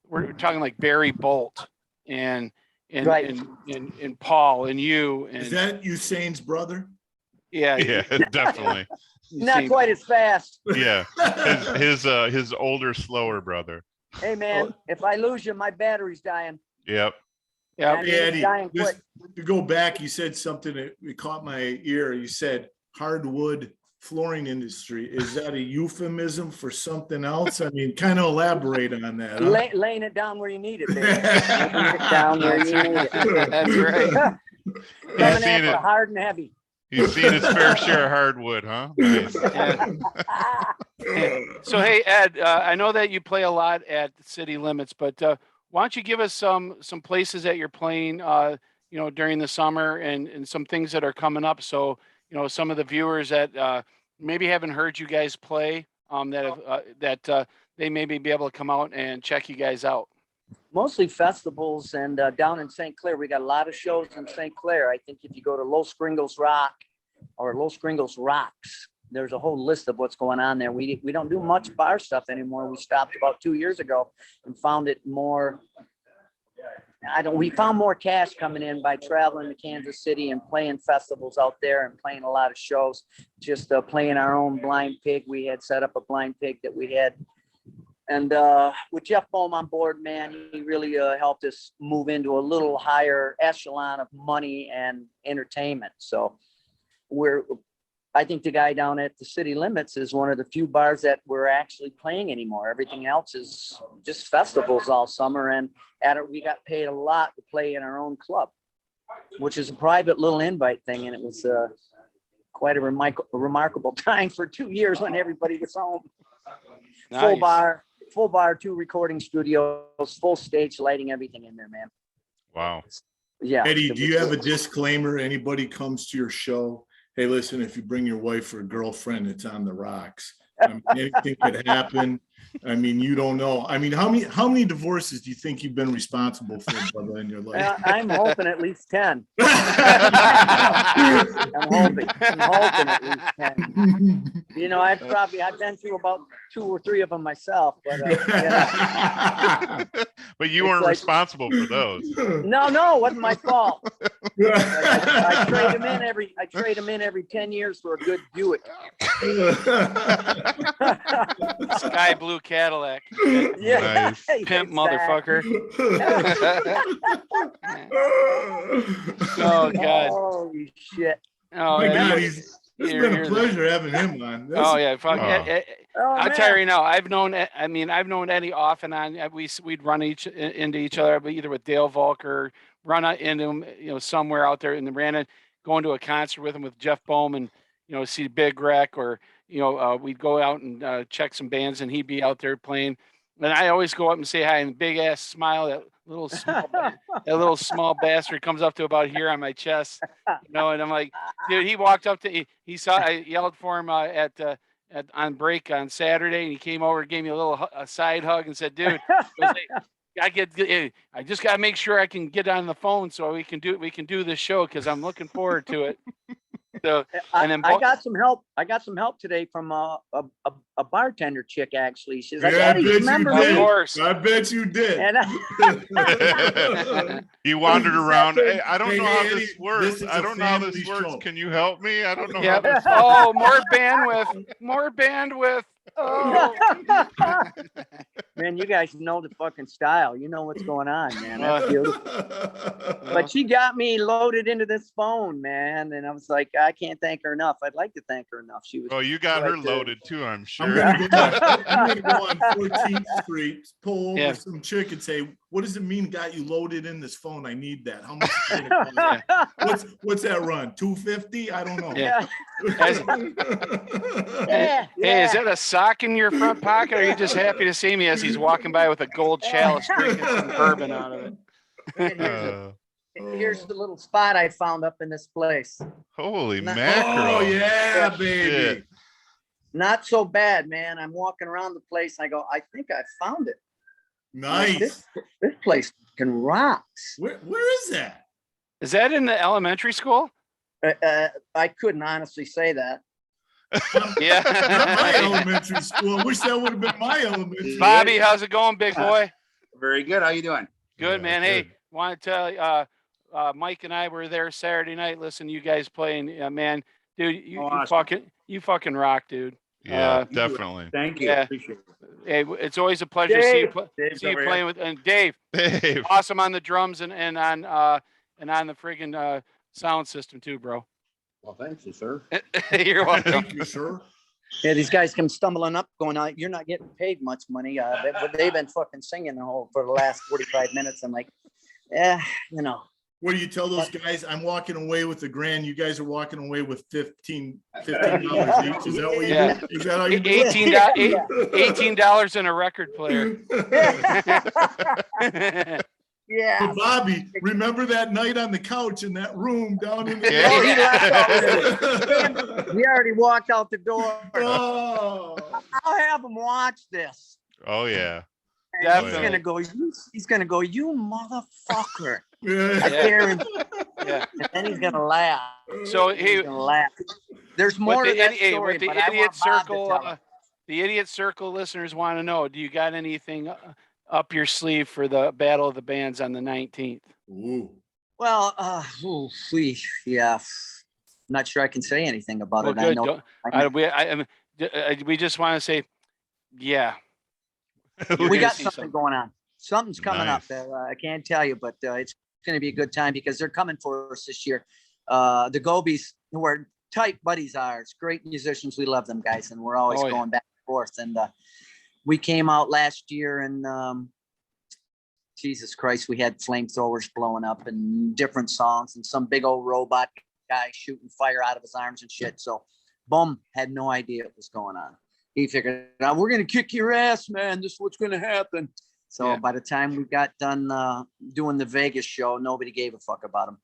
we're talking like Barry Bolt and Right. and Paul and you. And Is that Usain's brother? yeah, Yeah, definitely. Not quite as fast. Yeah, his older, slower brother. Hey man, if I lose you, my battery's dying. Yep. Yeah. And Hey, it's Eddie, dying quick. to go back, you said something that caught my ear. You said hardwood flooring industry. Is that a euphemism for something else? I mean, kind of elaborate on that. Huh? Laying it down where you need it, baby. Laying it down where you need it. That's right. Coming in for hard and heavy. He's seen his fair share of hardwood, huh? Nice. Yeah. So hey Ed, I know that you play a lot at City Limits, but why don't you give us some places that you're playing during the summer and some things that are coming up, so some of the viewers that maybe haven't heard you guys play that they maybe be able to come out and check you guys out. Mostly festivals, and down in St. Clair, we got a lot of shows in St. Clair. I think if you go to Los Gringos Rock or Los Gringos Rocks, there's a whole list of what's going on there. We don't do much bar stuff anymore. We stopped about 2 years ago and found it more. We found more cash coming in by traveling to Kansas City and playing festivals out there and playing a lot of shows. Just playing our own Blind Pig. We had set up a Blind Pig that we had. And with Jeff Bohm on board, man, he really helped us move into a little higher echelon of money and entertainment. So I think the guy down at the City Limits is one of the few bars that we're actually playing anymore. Everything else is just festivals all summer. And we got paid a lot to play in our own club, which is a private little invite thing. And it was quite a remarkable time for 2 years when everybody was home. Nice. Full bar, 2 recording studios, full stage lighting, everything in there, man. Wow. Yeah. Eddie, do you have a disclaimer? Anybody comes to your show, hey, listen, if you bring your wife or a girlfriend, it's on the rocks. I mean, anything could happen. I mean, you don't know. I mean, how many divorces do you think you've been responsible for, brother, in your life? I'm hoping at least 10. I'm hoping at least 10. I've been through about 2 or 3 of them myself, but but you It's weren't like- responsible for those. No, it wasn't my fault. I trade them in every 10 years for a good Buick. Sky blue Cadillac. Yeah. Nice. Pimp exactly. motherfucker. Oh God. Holy shit. Oh, My yeah. God, it's been a pleasure having him on. Oh yeah, fuck. Oh. Oh, I'll tell you man. right now. I've known Eddie off and on. We'd run into each other, but either with Dale Volker, run into him, somewhere out there in the Brandon, going to a concert with him with Jeff Bohm and see Big Wreck, or we'd go out and check some bands and he'd be out there playing. And I always go up and say hi and big ass smile. That little small bastard comes up to about here on my chest, and I'm like, dude. He walked up to he saw I yelled for him on break on Saturday, and he came over and gave me a side hug and said, dude, I just got to make sure I can get on the phone so we can do this show because I'm looking forward to it. So, and then I got some help. I got some help today from a bartender chick. Actually, she's like, Yeah, "Eddie, I bet remember you me?" did. Of course. I bet you did. And He wandered around. Hey, I don't Hey, know how Eddie, this works. this is I a don't know how this family works. show. Can you help me? I don't know how Yep. this works. Oh, more bandwidth. Oh. man, you guys know the fucking style. You know what's going on, man. That's beautiful. But she got me loaded into this phone, man, and I was like, I can't thank her enough. I'd like to thank her enough. She was. Well, you got her right there. loaded too, I'm I'm sure. gonna go on 14th Street, pull over Yeah. some chick and say, "What does it mean? Got you loaded in this phone? I need that. How much is it gonna cost?" What's that run? $250? I don't know. Yeah. Yeah, Hey, is that a sock in your front pocket? Or are you just happy to see me as he's walking by with a gold chalice drinking some bourbon out of it? And here's the little spot I found up in this place. Holy Not- mackerel. Oh yeah, baby. Shit. Not so bad, man. I'm walking around the place. I go, I think I found it. Nice. This place can rocks. Where is that? Is that in the elementary school? I couldn't honestly say that. Not my Yeah. elementary school. I wish that would have been my elementary. Bobby, how's it going, big boy? Very good. How you doing? Good, Yeah, man. good. Hey, want to tell you, Mike and I were there Saturday night. Listen, you guys playing, man, dude, you Awesome. fucking rock, dude. Yeah, definitely. Thank you. Yeah. Appreciate it. Hey, it's always a pleasure to see you, Dave's see you over playing with, and Dave, Dave. awesome on the drums and on the friggin' sound system too, bro. Well, thank you, sir. You're welcome. Thank you, sir. Yeah, these guys come stumbling up, going, "You're not getting paid much money." They've been fucking singing for the last 45 minutes. I'm like, yeah, What do you tell those guys? I'm walking away with $1,000. You guys are walking away with $15 each. Is that what you Yeah. do? Is that how you do it? $18 in a record player. Yeah. But Bobby, remember that night on the couch in that room down in the Yeah. Oh, he left already. He already walked out the door. Oh. I'll have him watch this. Oh yeah. And Definitely. he's gonna go, "You motherfucker." I Yeah. dare him. Yeah. And then he's gonna laugh. So He's hey, gonna laugh. There's more to that story, with the but I idiot want Bob to circle, tell it. the idiot circle listeners want to know: do you got anything up your sleeve for the Battle of the Bands on the 19th? Ooh. Well, yeah. Not sure I can say anything about Well, it. I good. know We just want to say, yeah. You're we gonna got see something going on. Something's coming up Nice. that I can't tell you, but it's going to be a good time because they're coming for us this year. The Gobies, who are tight buddies of ours, great musicians. We love them guys, and we're always Oh, yeah. going back and forth. And we came out last year, and Jesus Christ, we had flamethrowers blowing up and different songs, and some big old robot guy shooting fire out of his arms and shit. So, Bohm had no idea what was going on. He figured out, "We're going to kick your ass, man. This is what's going to happen." So Yeah. by the time we got done doing the Vegas show, nobody gave a fuck about him.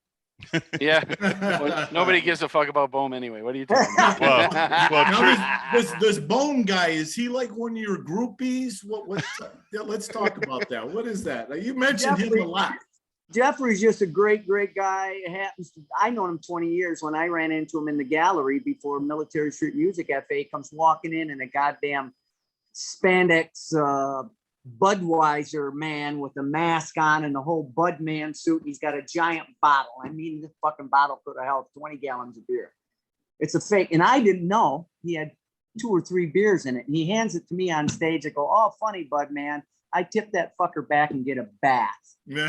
Yeah. Well, nobody gives a fuck about Bohm anyway. What are you talking about? Well, Now, this Bone guy, is he like one of your groupies? Let's talk about that. What is that? You mentioned him a lot. Jeffrey's just a great, great guy. I known him 20 years. When I ran into him in the gallery before Military Street Music Cafe, comes walking in a goddamn spandex Budweiser man with a mask on and the whole Bud man suit. He's got a giant bottle. I mean, this fucking bottle could have held 20 gallons of beer. It's a fake. And I didn't know he had 2 or 3 beers in it. And he hands it to me on stage. I go, oh, funny, Bud man. I tip that fucker back and get a bath. No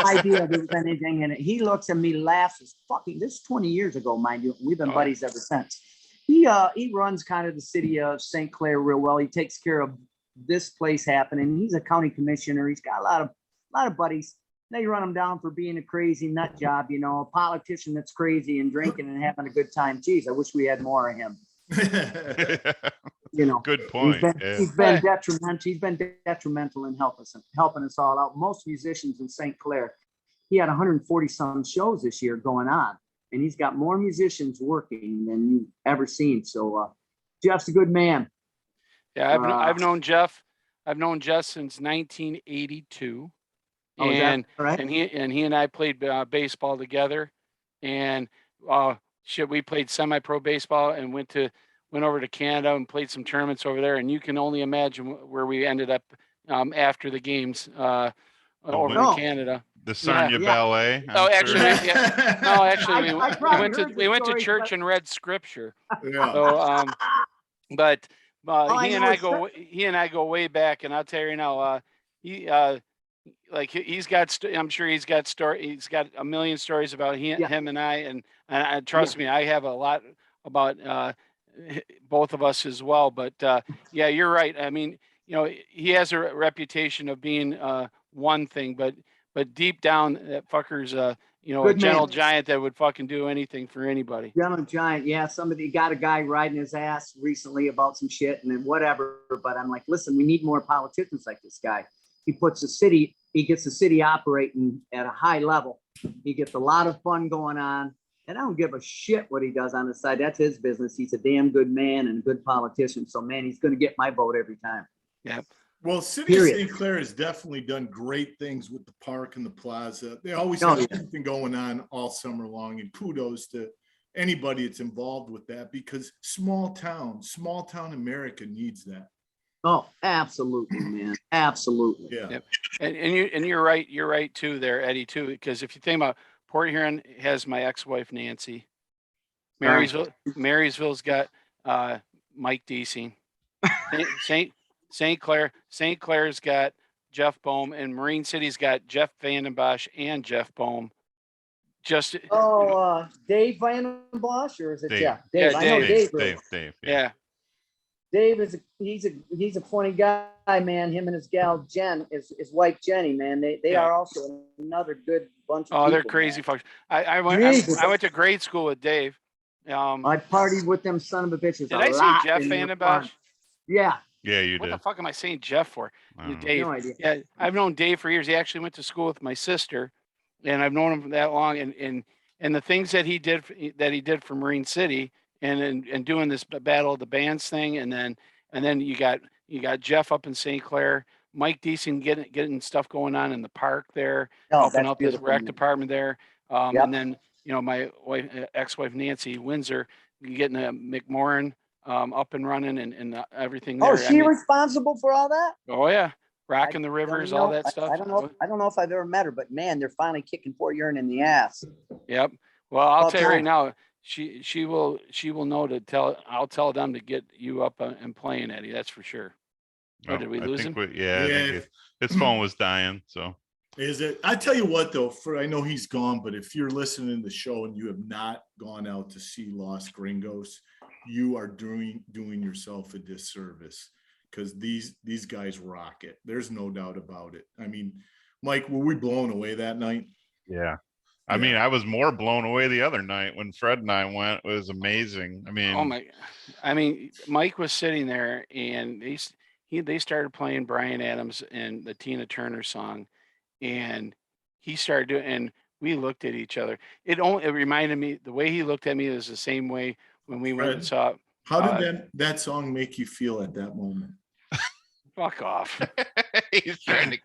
idea there was anything in it. He looks at me, laughs. It's fucking, this is 20 years ago, mind you. We've been buddies ever since. He runs kind of the city of St. Clair real well. He takes care of this place happening. He's a county commissioner. He's got a lot of buddies. They run him down for being a crazy nut job, you know, a politician that's crazy and drinking and having a good time. Geez, I wish we had more of him. You know, good point. He's been detrimental. He's been detrimental in helping us all out. Most musicians in St. Clair, he had 140 some shows this year going on, and he's got more musicians working than you've ever seen. So Jeff's a good man. Yeah, I've known Jeff. I've known Jeff since 1982, and right? and he and I played baseball together, and we played semi-pro baseball and went over to Canada and played some tournaments over there. And you can only imagine where we ended up after the games over in Canada. The Sarnia Ballet. Oh, actually, no, actually, we went to church and read scripture. Yeah. So, but he and I go way back, and I'll tell you now, he's got. I'm sure he's got He's got a million stories about him and I, and trust me, I have a lot about both of us as well. But yeah, you're right. I mean, you know, he has a reputation of being one thing, but deep down, that fucker's you know, a gentle giant that would fucking do anything for anybody. Gentle giant, yeah. Somebody got a guy riding his ass recently about some shit and then whatever. But I'm like, listen, we need more politicians like this guy. He gets the city operating at a high level. He gets a lot of fun going on. And I don't give a shit what he does on the side. That's his business. He's a damn good man and a good politician. So, man, he's going to get my vote every time. Yeah. Well, City of St. Clair has definitely done great things with the park and the plaza. They always have something going on all summer long. And kudos to anybody that's involved with that, because small town America needs that. Oh, absolutely, man. Absolutely. Yeah. Yep. And you're right. You're right, too, there, Eddie, too, because if you think about Port Huron has my ex-wife, Nancy. Marysville's got Mike Deasing. St. Clair's got Jeff Bohm, and Marine City's got Jeff Vandenbosch and Jeff Bohm. Just Dave Vandenbosch, or is it Dave. Jeff? Dave. I know Dave. Yeah. Dave he's a funny guy, man. Him and his gal Jen, his wife Jenny, man. They are also another good bunch of people, they're crazy fucks. I went to grade school with Dave. I partied with them son of a bitches. Did I say Jeff Vandenbosch? Yeah. Yeah, you What did. the fuck am I saying Jeff for? Dave. No idea. Yeah, I've known Dave for years. He actually went to school with my sister, and I've known him for that long. And the things that he did for Marine City, and doing this Battle of the Bands thing, and then you got Jeff up in St. Clair, Mike Deasing getting stuff going on in the park there, helping out the rec department there, and then you know my ex-wife Nancy Windsor getting a McMorrin up and running and everything there. Oh, she responsible for all that? Oh yeah, rocking the rivers, all that stuff. I don't know if I've ever met her, but man, they're finally kicking Port Huron in the ass. Yep. Well, I'll tell you right now, she will know to tell. I'll tell them to get you up and playing, Eddie. That's for sure. Oh, did we lose him? I think his phone was dying. So is it? I tell you what, though, I know he's gone, but if you're listening to the show and you have not gone out to see Los Gringos, you are doing yourself a disservice, because these guys rock it. There's no doubt about it. I mean, Mike, were we blown away that night? Yeah. I mean, I was more blown away the other night when Fred and I went. It was amazing. I mean, oh my! I mean, Mike was sitting there, and they started playing Bryan Adams and the Tina Turner song, and he started doing. And we looked at each other. It reminded me, the way he looked at me was the same way when we went and saw. How did that song make you feel at that moment? Fuck off! He's trying to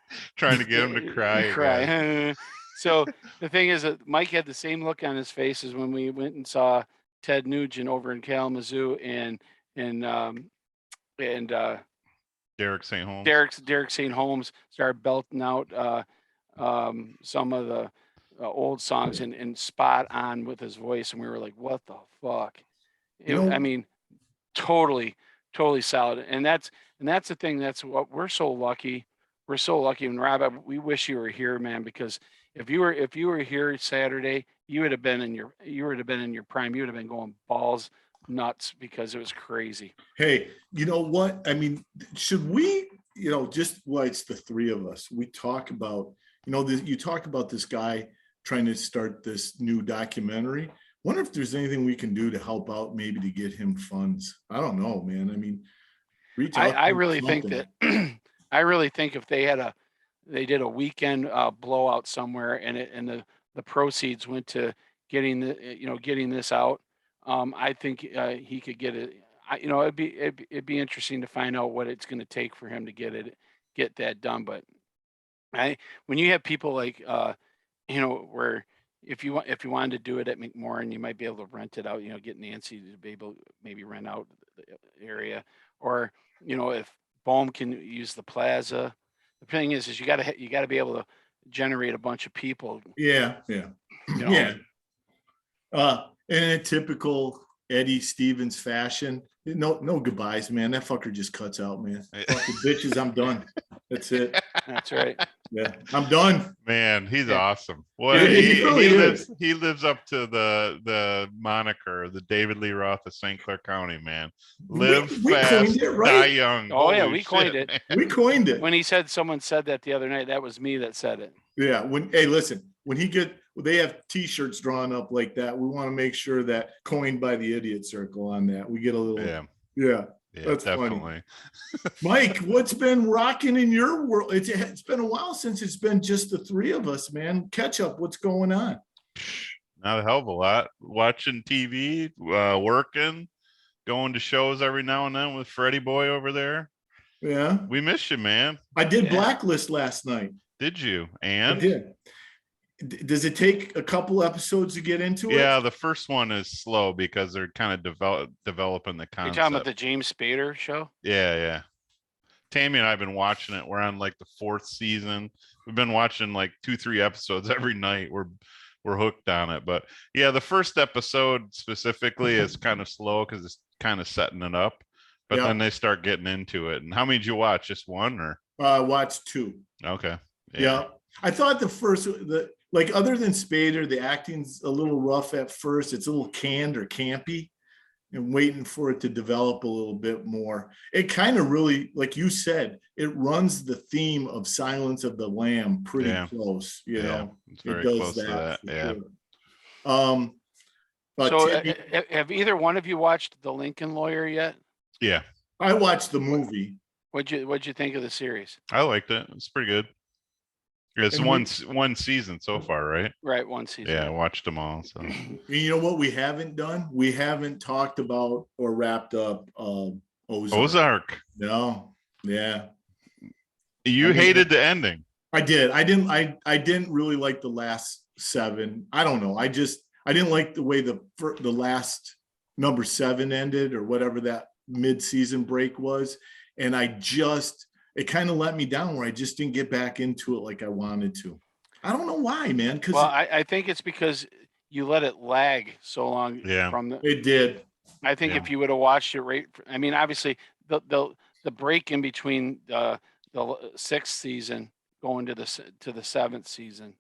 get him to cry. Cry. So the thing is that Mike had the same look on his face as when we went and saw Ted Nugent over in Kalamazoo and Derek St. Holmes. Derek St. Holmes started belting out some of the old songs and spot on with his voice, and we were like, "What the fuck?" I mean, totally solid. And that's the thing. That's what we're so lucky. We're so lucky. And Rob, we wish you were here, man, because if you were here Saturday, you would have been in your prime. You would have been going balls nuts because it was crazy. Hey, you know what? I mean, should we, just it's the three of us. We talk about, you talk about this guy trying to start this new documentary. Wonder if there's anything we can do to help out, maybe to get him funds. I don't know, man. I mean, reach out. I really think that I really think if they did a weekend blowout somewhere and the proceeds went to getting this out, I think he could get it. It'd be interesting to find out what it's going to take for him to get that done. But when you have people like where if you wanted to do it at McMorran, you might be able to rent it out. Get Nancy to be able to maybe rent out the area, or if Bohm can use the plaza. The thing is you got to be able to generate a bunch of people. Yeah. Yeah. In a typical Eddie Stevens fashion, no goodbyes, man. That fucker just cuts out, man. Fucking bitches, I'm done. That's it. That's right. Yeah, I'm done. Man, he's awesome. Well, Yeah, he lives up to the moniker, the David Lee Roth of St. Clair County, man. Live fast, die young. Oh yeah, we coined it. We coined it. When someone said that the other night, that was me that said it. Yeah. Listen, when they have T-shirts drawn up like that, we want to make sure that coined by the Idiot Circle on that. We get a little. Yeah. That's definitely. Funny. Mike, what's been rocking in your world? It's been a while since it's been just the three of us, man. Catch up. What's going on? Not a hell of a lot. Watching TV, working, going to shows every now and then with Freddie Boy over there. Yeah. We miss you, man. I did Blacklist last night. Did you? And I did. Does it take a couple episodes to get into it? Yeah, the first one is slow because they're kind of developing the concept. You're talking about the James Spader show? Yeah. Tammy and I have been watching it. We're on like the 4th season. We've been watching like 2-3 episodes every night. We're hooked on it. But yeah, the first episode specifically is kind of slow because it's kind of setting it up. But then they start getting into it. And how many did you watch? Just one or? Watched 2. Okay. Yeah. I thought other than Spader, the acting's a little rough at first. It's a little canned or campy, and waiting for it to develop a little bit more. It kind of really, like you said, it runs the theme of Silence of the Lamb pretty close. It's very close to that. Yeah. Sure. So have either one of you watched The Lincoln Lawyer yet? Yeah. I watched the movie. What'd you think of the series? I liked it. It's pretty good. It's one season so far, right? Right, one season. Yeah, I watched them all. So you know what we haven't done? We haven't talked about or wrapped up Ozark. No. Yeah. You hated the ending. I did. I didn't really like the last 7. I don't know. I didn't like the way the last number 7 ended, or whatever that mid-season break was. And it kind of let me down, where I just didn't get back into it like I wanted to. I don't know why, man. Well, I think it's because you let it lag so long. Yeah. It did. I think if you would have watched it right, I mean, obviously the break in between the 6th season going to the 7th season,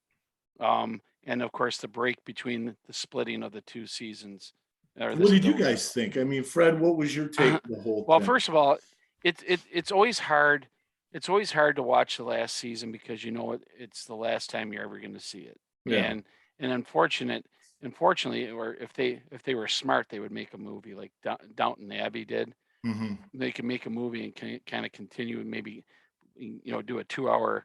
and of course the break between the splitting of the 2 seasons. What did you guys think? I mean, Fred, what was your take on the whole Well, thing? first of all, it's always hard. It's always hard to watch the last season because it's the last time you're ever going to see it. Yeah. And unfortunately, or if they were smart, they would make a movie like Downton Abbey did. Mm-hmm. They could make a movie and kind of continue and maybe do a 2-hour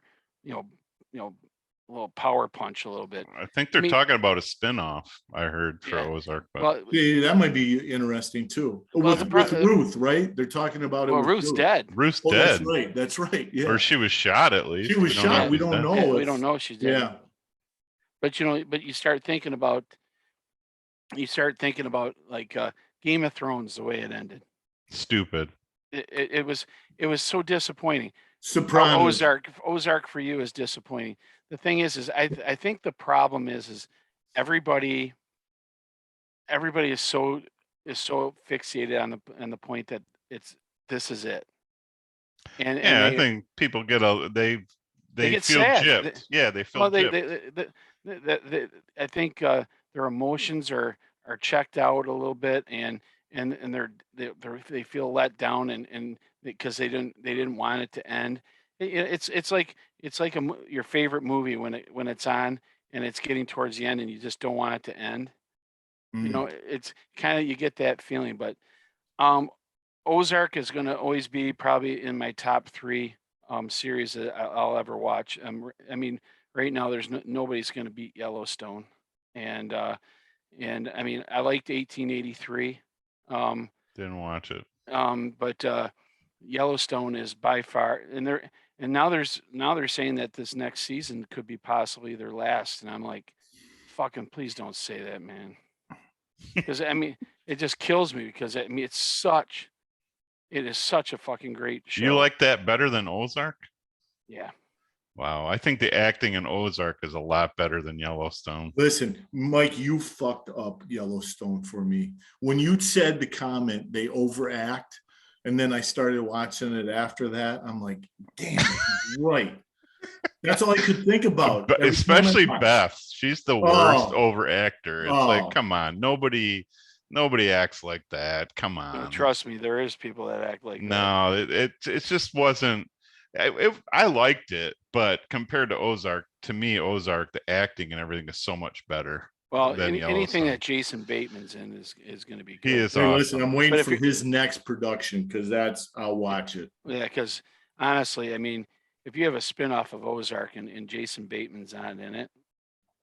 little power punch a little bit. I think they're talking about a spin-off, I heard, for Ozark. But well, yeah, that might be interesting too. With Ruth, right? They're talking about it. Well, Ruth's dead. Ruth's dead. That's right. Yeah. Or she was shot, at least. She was shot. We don't know. Yeah, we don't know if she's dead. Yeah. But you start thinking about like Game of Thrones, the way it ended. Stupid. it was so disappointing. Sopranos. Ozark for you is disappointing. The thing is I think the problem is everybody is so fixated on the point that this is it. And I think people get they get feel sad. gypped. Yeah, they feel well, gypped. I think their emotions are checked out a little bit, and they feel let down, and because they didn't want it to end. It's like your favorite movie when it's on and it's getting towards the end and you just don't want it to end. You know, it's kind of, you get that feeling. But Ozark is going to always be probably in my top 3 series that I'll ever watch. I mean, right now there's nobody's going to beat Yellowstone, and I mean, I liked 1883. Didn't watch it. But Yellowstone is by far, and now they're saying that this next season could be possibly their last, and I'm like, fucking please don't say that, man. Because I mean, it just kills me, because I mean, it is such a fucking great show. You like that better than Ozark? Yeah. Wow, I think the acting in Ozark is a lot better than Yellowstone. Listen, Mike, you fucked up Yellowstone for me. When you said the comment, they overact, and then I started watching it after that, I'm like, damn, right. That's all I could think about. But especially Beth. She's the worst overactor. It's like, come on, nobody acts like that. Come on. Trust me, there is people that act like that. No, it just wasn't. I liked it, but compared to Ozark, to me, Ozark, the acting and everything is so much better. Well, anything that Jason Bateman's in is going to be good. He is Hey, awesome. listen, I'm waiting for his next production, because I'll watch it. Yeah, because honestly, I mean, if you have a spinoff of Ozark and Jason Bateman's on in it,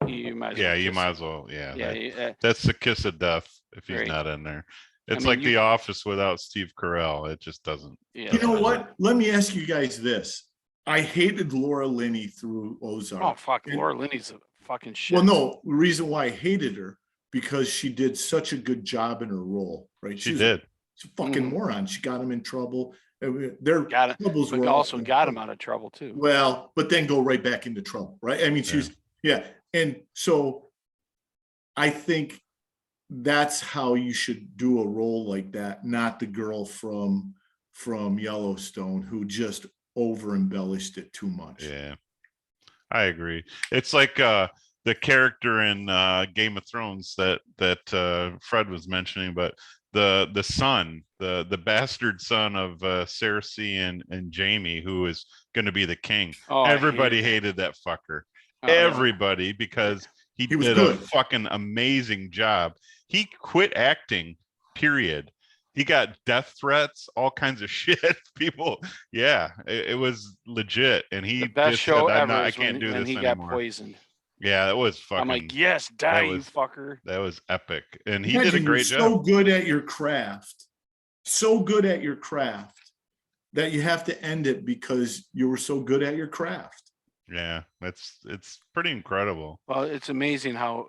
you might as well. You might as well. Yeah, Yeah, that's the kiss of death if he's Right. not in there. It's mean, like The Office without Steve Carell. It just doesn't. Yeah, You know what? Let me ask you guys this. I hated Laura Linney through Ozark. Oh, fuck. Laura Linney's a fucking shit. Well, no, the reason why I hated her, because she did such a good job in her role, right? She did. She's a fucking moron. She got him in trouble. Their troubles but were also got him out of trouble too. Well, but then go right back into trouble, right? I mean, and so I think that's how you should do a role like that, not the girl from Yellowstone who just over embellished it too much. Yeah, I agree. It's like the character in Game of Thrones that Fred was mentioning, but the son, the bastard son of Cersei and Jaime, who is going to be the king. Oh, everybody hated that fucker. Everybody, because he did good. a fucking amazing job. He quit acting, period. He got death threats, all kinds of shit. People, it was legit. And he the best just show said, ever I is can't when, do when this he anymore. got poisoned. Yeah, that was fucking. I'm like, yes, die, you fucker. That was epic, and he did a great job. So good at your craft, that you have to end it because you were so good at your craft. Yeah, it's pretty incredible. Well, it's amazing how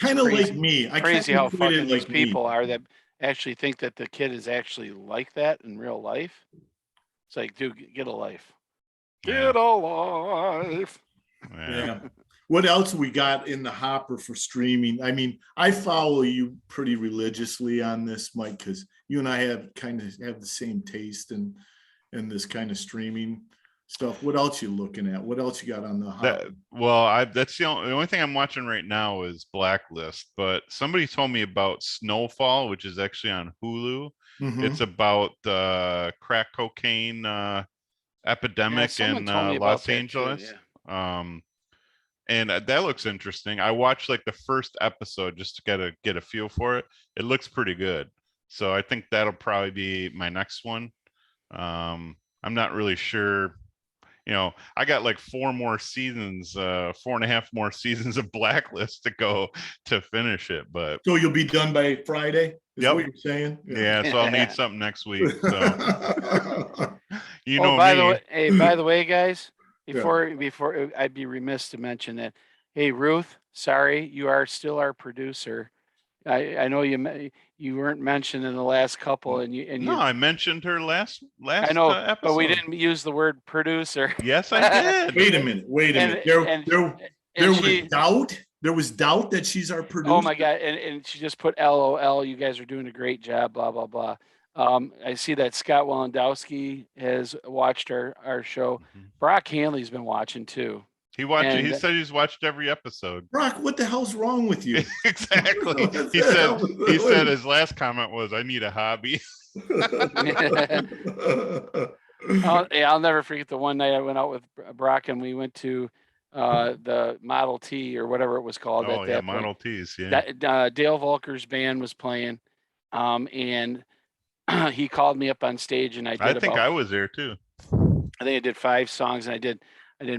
kind of like me. Crazy how fucking these people are that actually think that the kid is actually like that in real life. It's like, dude, get a life. Get a life. Yeah. What else we got in the hopper for streaming? I mean, I follow you pretty religiously on this, Mike, because you and I have the same taste in this kind of streaming stuff. What else you looking at? What else you got on the hopper? That's the only thing I'm watching right now is Blacklist, but somebody told me about Snowfall, which is actually on Hulu. Mm-hmm. It's about the crack cocaine epidemic in Los Angeles. Too, yeah. And that looks interesting. I watched like the first episode just to get a feel for it. It looks pretty good. So I think that'll probably be my next one. I'm not really sure. You know, I got like 4.5 more seasons of Blacklist to go to finish it. But so you'll be done by Friday? Is what you're saying? Yeah. So I'll need something next week. So by the way, guys, before I'd be remiss to mention that, hey, Ruth, sorry, you are still our producer, I know you weren't mentioned in the last couple, and you No, I mentioned her last I know, episode. but we didn't use the word producer. Yes, I did. Wait a minute. There was doubt. There was doubt that she's our producer. Oh my God. And she just put LOL. You guys are doing a great job, blah, blah, blah. I see that Scott Walendowski has watched our show. Brock Haehnle's been watching too. He said he's watched every episode. Brock, what the hell's wrong with you? Exactly. He said his last comment was, I need a hobby. I'll never forget the one night I went out with Brock and we went to the Model T or whatever it was called. Oh, at yeah, that Model point. Ts, yeah. Dale Volker's band was playing, and he called me up on stage, and I think I was there too. I think I did 5 songs, and I did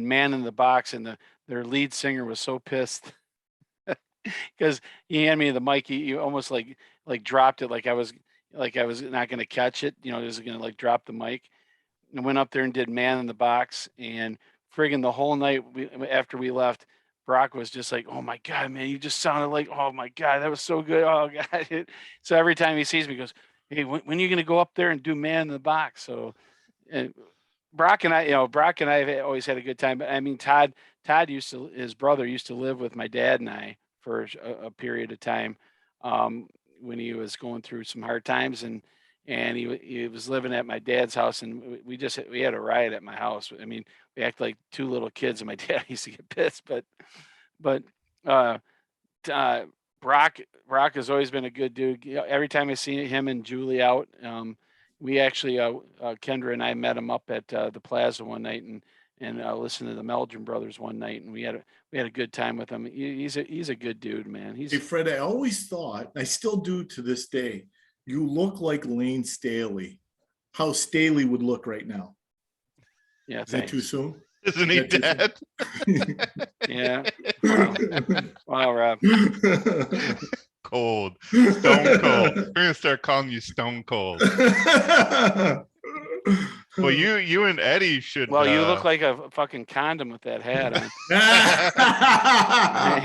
Man in the Box, and their lead singer was so pissed because he handed me the mic. He almost like dropped it, like I was not going to catch it. You know, he was going to like drop the mic. And went up there and did Man in the Box, and friggin' the whole night after we left, Brock was just like, "Oh my God, man, you just sounded like, oh my God, that was so good. Oh God." So every time he sees me, he goes, "Hey, when are you going to go up there and do Man in the Box?" So Brock and I have always had a good time. But I mean, Todd his brother used to live with my dad and I for a period of time when he was going through some hard times, and he was living at my dad's house, and we had a riot at my house. I mean, we act like 2 little kids, and my dad used to get pissed. But Brock has always been a good dude. You know, every time I see him and Julie out, we actually Kendra and I met him up at the Plaza one night and listened to the Meldrum Brothers one night, and we had a good time with him. He's a good dude, man. Hey Fred, I always thought, I still do to this day, you look like Lane Staley. How Staley would look right now. Yeah, is that too soon? Isn't he dead? Yeah. Wow, Rob. Cold. Stone cold. We're gonna start calling you Stone Cold. Well, you and Eddie should. Well, you look like a fucking condom with that hat on.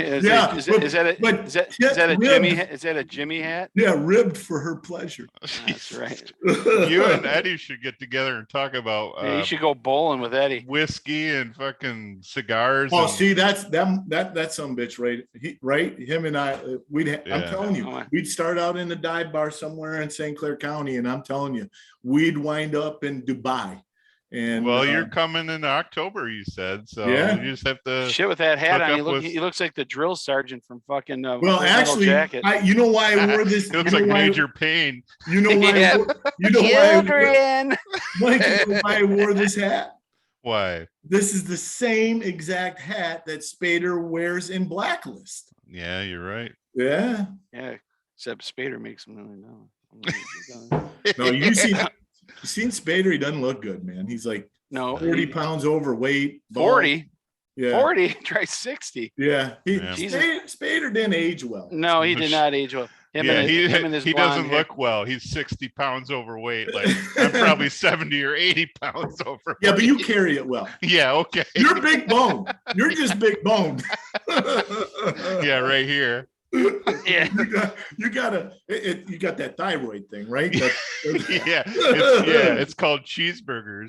Is that a Jimmy hat? Yeah, ribbed for her pleasure. That's right. You and Eddie should get together and talk about. Yeah, you should go bowling with Eddie. Whiskey and fucking cigars. Oh, see, that's some bitch, right? Him and I, I'm telling you, we'd start out in a dive bar somewhere in St. Clair County, and I'm telling you, we'd wind up in Dubai. And well, you're coming in October, you said, so yeah. You just have to shit with that hat on. He looks like the drill sergeant from fucking. Well, actually, you know why I wore this? It looks like Major Payne. You know why? Yeah. You know Children. Mike, you know why I wore this hat? Why? This is the same exact hat that Spader wears in Blacklist. Yeah, you're right. Yeah. Yeah, except Spader makes him really know. No, you seen Spader? He doesn't look good, man. He's like 40 pounds overweight. 40? Yeah. 40? Try 60. Yeah. Spader didn't age well. No, he did not age well. He doesn't look well. He's 60 pounds overweight. Like I'm probably 70 or 80 pounds overweight. Yeah, but you carry it well. Yeah, okay. You're big bone. You're just big boned. Yeah, right here. Yeah, you got that thyroid thing, right? It's called cheeseburgers.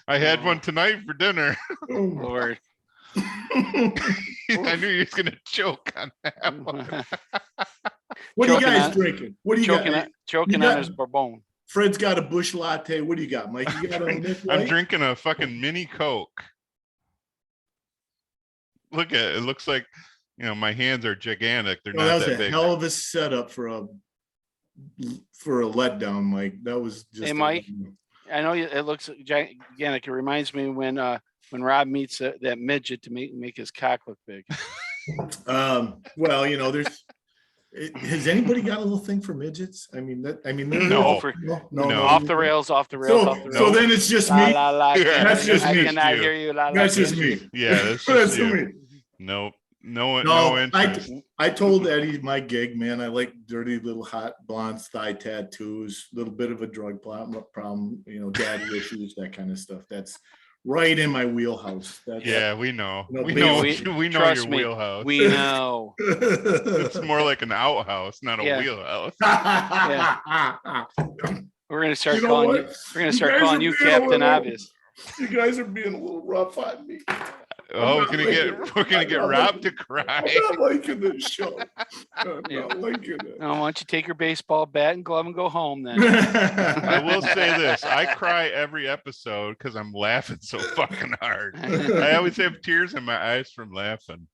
I had one tonight for dinner. Oh, Lord. I knew he was gonna choke on that one. What are you guys drinking? What do you got? Choking on his bourbon. Fred's got a bush latte. What do you got, Mike? You got I'm drinking a fucking mini Coke. Look at it. It looks like, you know, my hands are gigantic. They're not that big. That was a hell of a setup for a letdown, Mike. That was just. Hey, Mike. I know it looks gigantic. It reminds me when Rob meets that midget to make his cock look big. Well, you know, has anybody got a little thing for midgets? I mean, no. Off the rails. So then it's just me. That's just me. I cannot hear you. That's just me. Yeah, that's just me. Nope. No interest. I told Eddie my gig, man. I like dirty little hot blondes, thigh tattoos, a little bit of a drug problem, you know, daddy issues, that kind of stuff. That's right in my wheelhouse. That's, Yeah, we know. No, We we- know. we- We know trust your me, wheelhouse. We know. It's more like an outhouse, not a Yeah. wheelhouse. We're gonna start You know calling what? you. We're gonna You start guys calling are you being a Captain little- Obvious. You guys are being a little rough on me. Oh, not liking it. we're gonna I'm get not Rob liking to it. cry. I'm not liking this show. I'm Yeah. not liking it. Now, why don't you take your baseball bat and glove and go home then? I will say this: I cry every episode because I'm laughing so fucking hard. I always have tears in my eyes from laughing.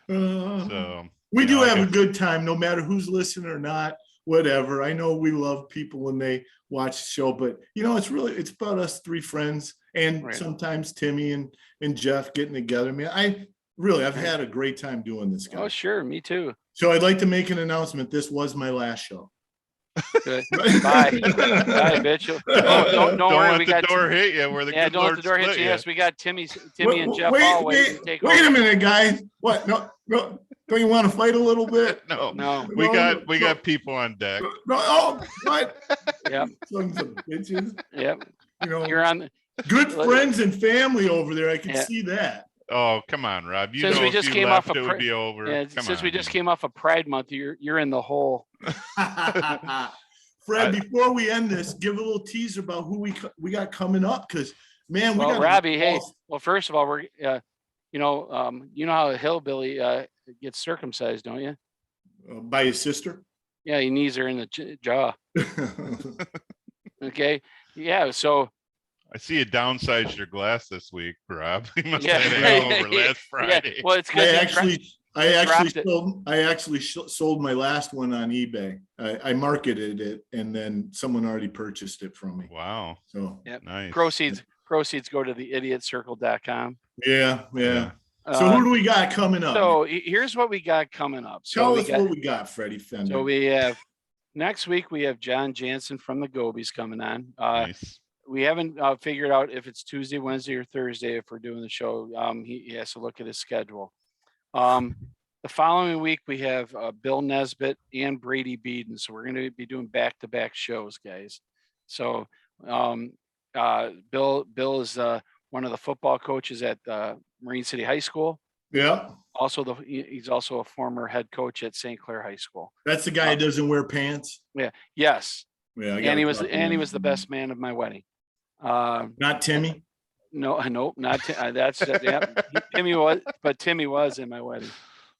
So We you do know, I have a can- good time, no matter who's listening or not. Whatever. I know we love people when they watch the show, but it's about us three friends and Right. sometimes Timmy and Jeff getting together. Man, I've had a great time doing this, Oh, guys. sure, me too. So I'd like to make an announcement. This was my last show. Good. Bye, bye, bitch. Don't don't worry, let we the got. door hit you where the Yeah, good don't let Lord the door hit split you. you. Yes, we got Timmy and Jeff Wait, Bohm waiting wait, to take wait over. a minute, guys. What? No. Don't you want to fight a little bit? No, No. we No, got people on deck. No, oh, what? Yep. Sons of bitches. Yep. You know, You're on. good friends and family over there. I can Yeah. see that. Oh, come on, Rob. You Since know we if just you came left, off a it would be over. Yeah, Come since on, we just man. came off of Pride Month, you're in the hole. Fred, before we end this, give a little teaser about who we got coming up, because man, we Well, got Robbie, hey. Well, first of all, we're you know how a hillbilly gets circumcised, don't you? by his sister. Yeah, your knees are in the jaw. Okay. Yeah. So I see you downsized your glass this week, Rob. You must Yeah. have had a hangover last yeah. Friday. Well, it's I dropped actually sold my last one on eBay. I marketed it, and then someone already purchased it from me. Wow. So Yep. Nice. proceeds go to the idiotcircle.com. yeah. So who do we got coming up? So here's what we got coming up. Tell us what we got, Freddie Fender. So we have next week we have John Jansen from the Gobies coming on. Nice. We haven't figured out if it's Tuesday, Wednesday, or Thursday if we're doing the show. He has to look at his schedule. The following week we have Bill Nesbitt and Brady Beeden. So we're going to be doing back-to-back shows, guys. So Bill is one of the football coaches at Marine City High School. Yeah, Also, he's also a former head coach at St Clair High School. that's the guy who doesn't wear pants. Yes, Yeah, and he was the best man of my wedding. Not Timmy. Nope, not that's yeah. Timmy was in my wedding.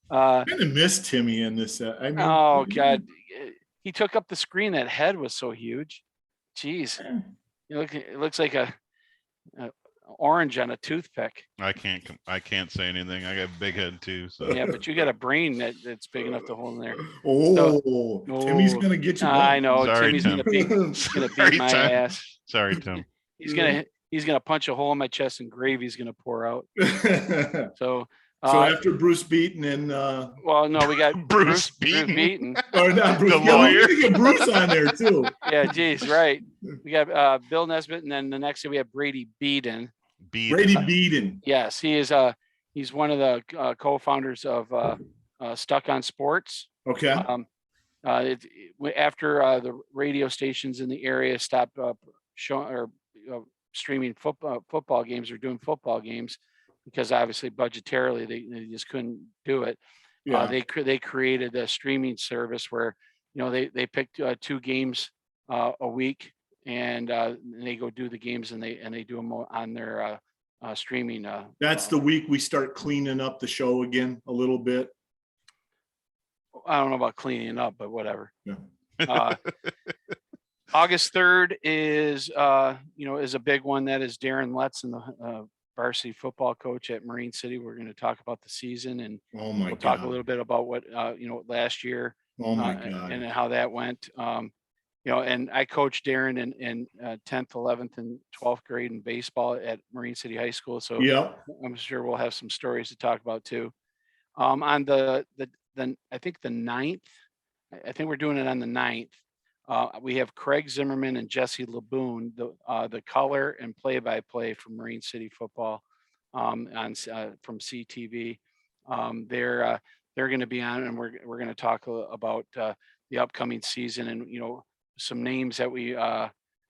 I kind of miss Timmy in this. Oh God, he took up the screen. That head was so huge. Jeez, it looks like a orange on a toothpick. I can't say anything. I got a big head too. So Yeah, but you got a brain that's big enough to hold in there. Oh, Timmy's gonna get you. I know. Sorry, Timmy's Tim. gonna Sorry, beat my Tim. ass. sorry, Tim. He's gonna punch a hole in my chest and gravy's gonna pour out. So after Bruce Beaton and well, no, we got Bruce Beaton. or not Bruce, The yeah, lawyer. we gotta get Bruce on there too. Yeah, geez, right. We got Bill Nesbitt, and then the next day we have Brady Beeden. Brady Beaton. Yes, he's one of the co-founders of Stuck on Sports. Okay. After the radio stations in the area stopped showing or streaming football games or doing football games because obviously budgetarily they just couldn't do it. Yeah. They created a streaming service where they picked 2 games a week and they go do the games and they do them on their streaming. That's the week we start cleaning up the show again a little bit. I don't know about cleaning up, but whatever. Yeah. August 3rd is a big one. That is Darren Letson, the varsity football coach at Marine City. We're going to talk about the season and Oh my we'll God. talk a little bit about what last year Oh my God. and how that went. And I coached Darren in 10th, 11th, and 12th grade in baseball at Marine City High School. So Yep. I'm sure we'll have some stories to talk about too. On the I think the 9th, I think we're doing it on the 9th. We have Craig Zimmerman and Jesse Laboon, the color and play-by-play from Marine City football from CTV. They're going to be on, and we're going to talk about the upcoming season and some names that we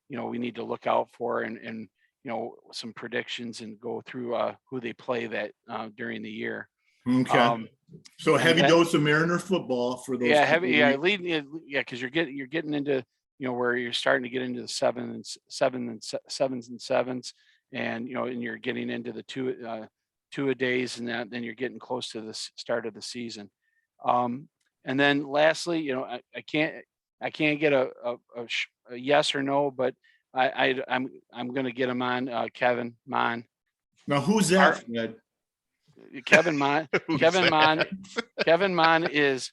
need to look out for and some predictions and go through who they play that during the year. Okay. So a heavy dose of Mariner football for those. Yeah, heavy. Yeah, because you're getting into where you're starting to get into the sevens and sevens, and and you're getting into the two a days, and then you're getting close to the start of the season. And then lastly, I can't get a yes or no, but I'm going to get him on Kevin Mon. Now who's that, Fred? Kevin Mon. Kevin Mon is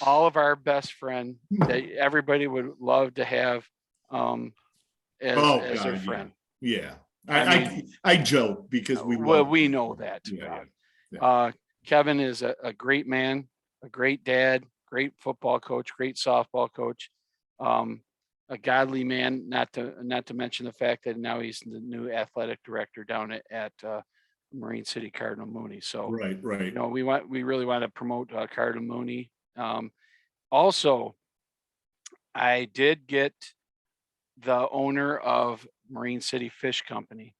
all of our best friend that everybody would love to have as their friend. Yeah. I joke because we know that. Yeah. Kevin is a great man, a great dad, great football coach, great softball coach, a godly man. Not to mention the fact that now he's the new athletic director down at Marine City Cardinal Mooney. So right. We really want to promote Cardinal Mooney. Also, I did get the owner of Marine City Fish Company.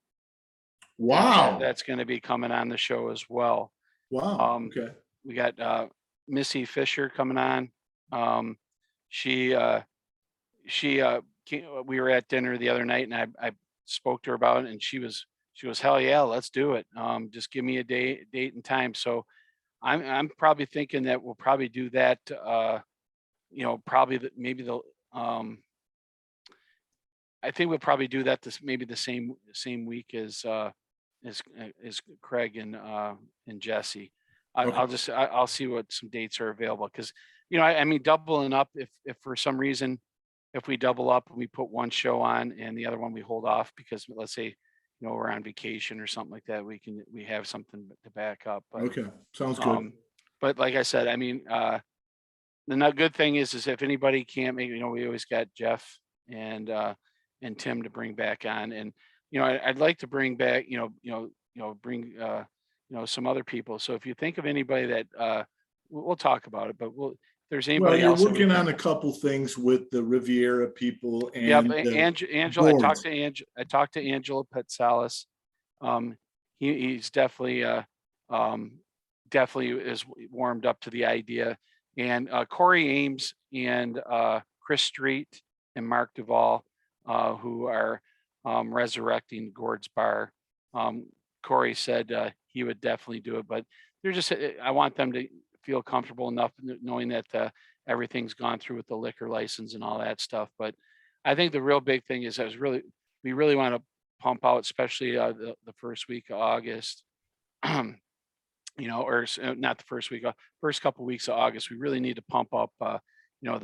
Wow. That's going to be coming on the show as well. Wow. Okay. We got Missy Fisher coming on. She we were at dinner the other night, and I spoke to her about it, and she was hell yeah, let's do it. Just give me a date and time. So I'm probably thinking that we'll probably do that. I think we'll probably do that maybe the same week as Craig and Jesse. Okay. I'll see what some dates are available, because I mean, doubling up, if for some reason, if we double up and we put one show on and the other one we hold off because, let's say, we're on vacation or something like that, we have something to back up. But, okay, sounds good. But like I said, I mean, the good thing is if anybody can't make, we always got Jeff and Tim to bring back on, and I'd like to bring back, bring some other people. So if you think of anybody that we'll talk about it, but if there's anybody you're else, working on a couple things with the Riviera people and Angela. I talked to Angela Petsalis. He's definitely is warmed up to the idea, and Corey Ames and Chris Street and Mark Duvall, who are resurrecting Gord's Bar. Corey said he would definitely do it, but I want them to feel comfortable enough knowing that everything's gone through with the liquor license and all that stuff. But I think the real big thing is we really want to pump out, especially the first week of August, or not the first week, first couple weeks of August. We really need to pump up, the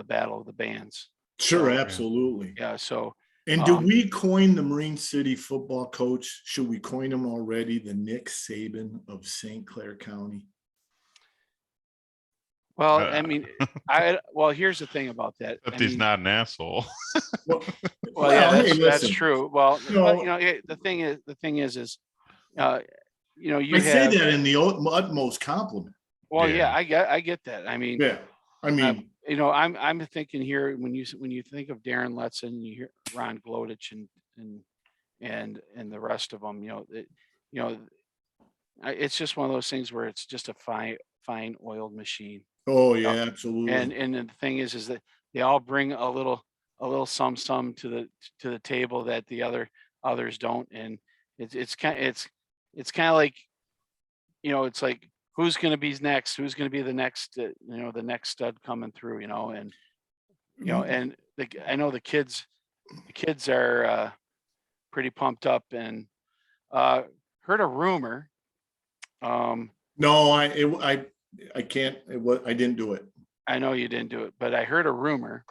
Battle of the Bands. Sure, absolutely. Yeah. So. And do we coin the Marine City football coach? Should we coin him already? The Nick Saban of St. Clair County? Well, I mean, here's the thing about that. But he's not an asshole. That's true. Well, the thing is, I say that in the utmost compliment. Well, yeah, I get that. I mean, yeah, I mean, I'm thinking here when you think of Darren Letson, you hear Ron Glodich and the rest of them. It's just one of those things where it's just a fine oiled machine. Oh yeah, absolutely. And the thing is that they all bring a little some to the table that the others don't, and it's kind of like, it's like, who's going to be next? Who's going to be the next, the next stud coming through, and I know the kids are pretty pumped up, and heard a rumor. No, I can't. I didn't do it. I know you didn't do it, but I heard a rumor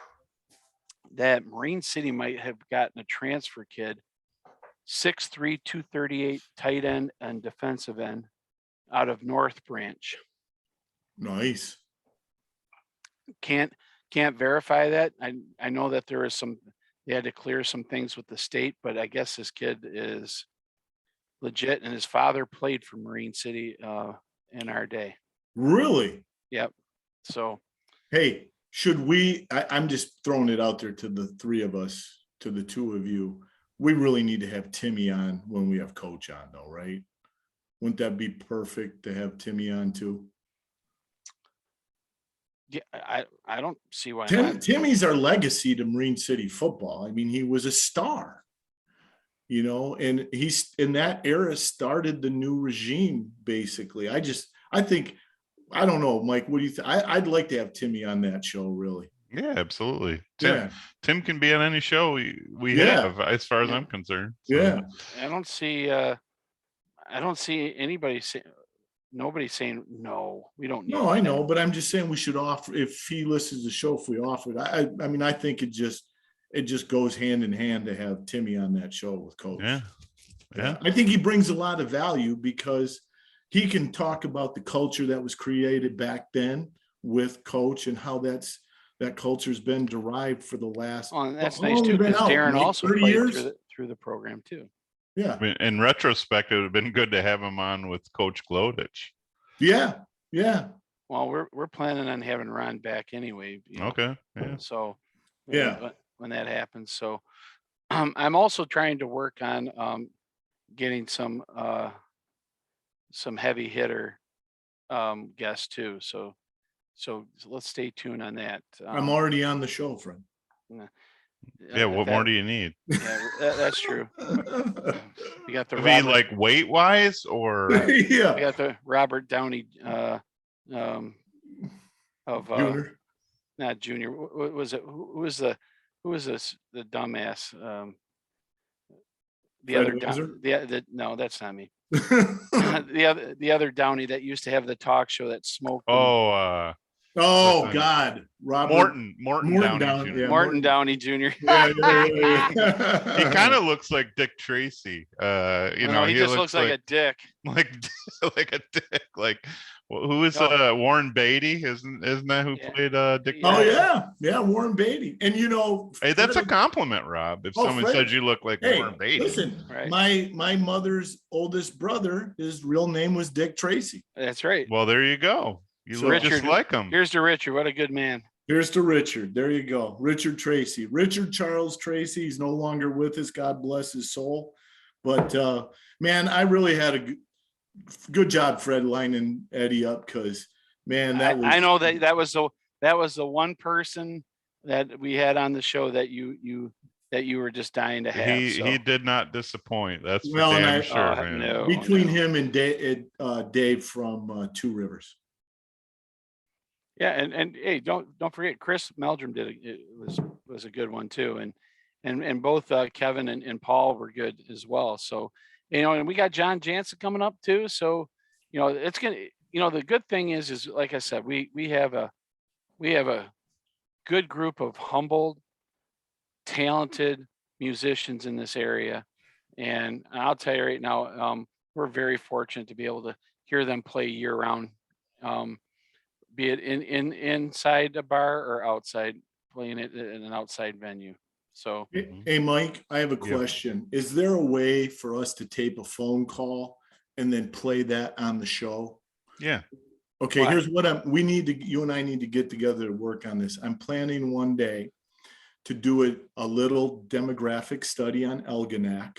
that Marine City might have gotten a transfer kid, 6'3", 238, tight end and defensive end, out of North Branch. Nice. Can't verify that. I know that there is they had to clear some things with the state, but I guess this kid is legit, and his father played for Marine City in our day. Really? Yep. So, hey, should we? I'm just throwing it out there to the three of us, to the two of you. we really need to have Timmy on when we have Coach on, though, right? Wouldn't that be perfect to have Timmy on too? Yeah, I don't see why not. Timmy's our legacy to Marine City football. I mean, he was a star, you know, and he's in that era started the new regime, basically. I don't know, Mike, what do you think? I'd like to have Timmy on that show, really. Yeah, absolutely. Yeah. Tim can be on any show we Yeah. have, as far as Yeah. I'm concerned. So. Yeah. I don't see anybody saying, nobody saying, no, we don't need No, I that." know, but I'm just saying we should offer, if he listens to the show, if we offer it. I mean, I think it just goes hand in hand to have Timmy on that show with Coach. Yeah. Yeah. I think he brings a lot of value because he can talk about the culture that was created back then with Coach and how that culture's been derived for the last. Oh, and that's how nice long too, has it been because out, Darren Mike? also 30 played years? through the program too. Yeah. I mean, in retrospect, it would have been good to have him on with Coach Glodich. Yeah. Yeah. Well, we're planning on having Ron back anyway. You know, Okay. Yeah. So Yeah. when that happens. So I'm also trying to work on getting some heavy hitter guests too. So let's stay tuned on that. I'm already on the show, friend. Yeah. What more do you need? Yeah, that's true. We got the I mean, like weight wise, or Yeah. we got the Robert Downey of Junior. not Junior. What was it? Who was this? The dumbass. The Fred other Windsor? no, that's not me. the other Downey that used to have the talk show that smoked. Oh God, Robert Morton Downey Jr. yeah, Morton Downey Jr. Yeah. He kind of looks like Dick Tracy. He just looks like a dick. like a dick. Like, who is Warren Beatty? Isn't that who played Dick? Oh Tracy? yeah, Warren Beatty. And hey, that's a compliment, Rob. If someone says you look like Warren Beatty. Listen, right. my mother's oldest brother, his real name was Dick Tracy. That's right. Well, there you go. You look just like him. Here's to Richard. What a good man. Here's to Richard. There you go. Richard Tracy. Richard Charles Tracy. He's no longer with us. God bless his soul. But man, I really had a good job, Fred, lining Eddie up, because man, I know that was the one person that we had on the show that you were just dying to have. He did not disappoint. That's for Well, and damn sure, man. No, between him and Dave from Two Rivers. Yeah, and hey, don't forget Chris Meldrum was a good one too, and both Kevin and Paul were good as well. So and we got John Jansen coming up too. So it's gonna the good thing is like I said, we have a good group of humbled, talented musicians in this area, and I'll tell you right now, we're very fortunate to be able to hear them play year round. Be it inside a bar or outside, playing it in an outside venue. So, hey, Mike, I have a question. Is there a way for us to tape a phone call and then play that on the show? Yeah. Okay. Here's what you and I need to get together to work on this. I'm planning one day to do a little demographic study on Elginak.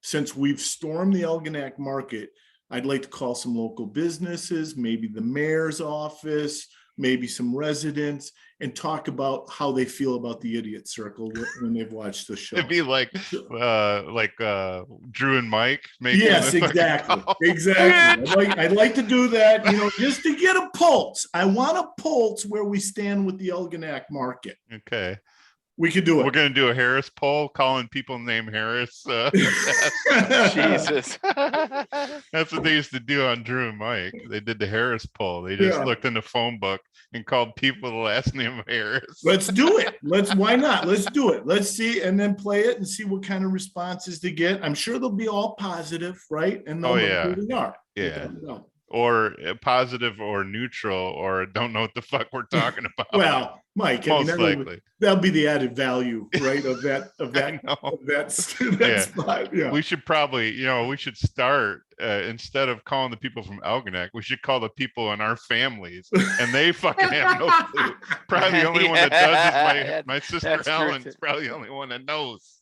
Since we've stormed the Elginak market, I'd like to call some local businesses, maybe the mayor's office, maybe some residents, and talk about how they feel about the Idiot Circle when they've watched the show. It'd be like Drew and Mike. Yes, exactly. Exactly. I'd like to do that, just to get a pulse. I want a pulse where we stand with the Elginak market. Okay. We could do it. We're going to do a Harris poll, calling people named Harris. Jesus. That's what they used to do on Drew and Mike. They did the Harris poll. They just looked in the phone book and called people the last name of Harris. Let's do it. Why not? Let's do it. Let's see, and then play it and see what kind of responses they get. I'm sure they'll be all positive, right? And they'll know who they are. Yeah. Or positive or neutral, or don't know what the fuck we're talking about. Well, Mike, most likely that'll be the added value, right? Of that spot. Yeah. We should probably, we should start instead of calling the people from Elginak, we should call the people in our families, and they fucking have no clue. Probably the only one that does is my sister Ellen is probably the only one that knows.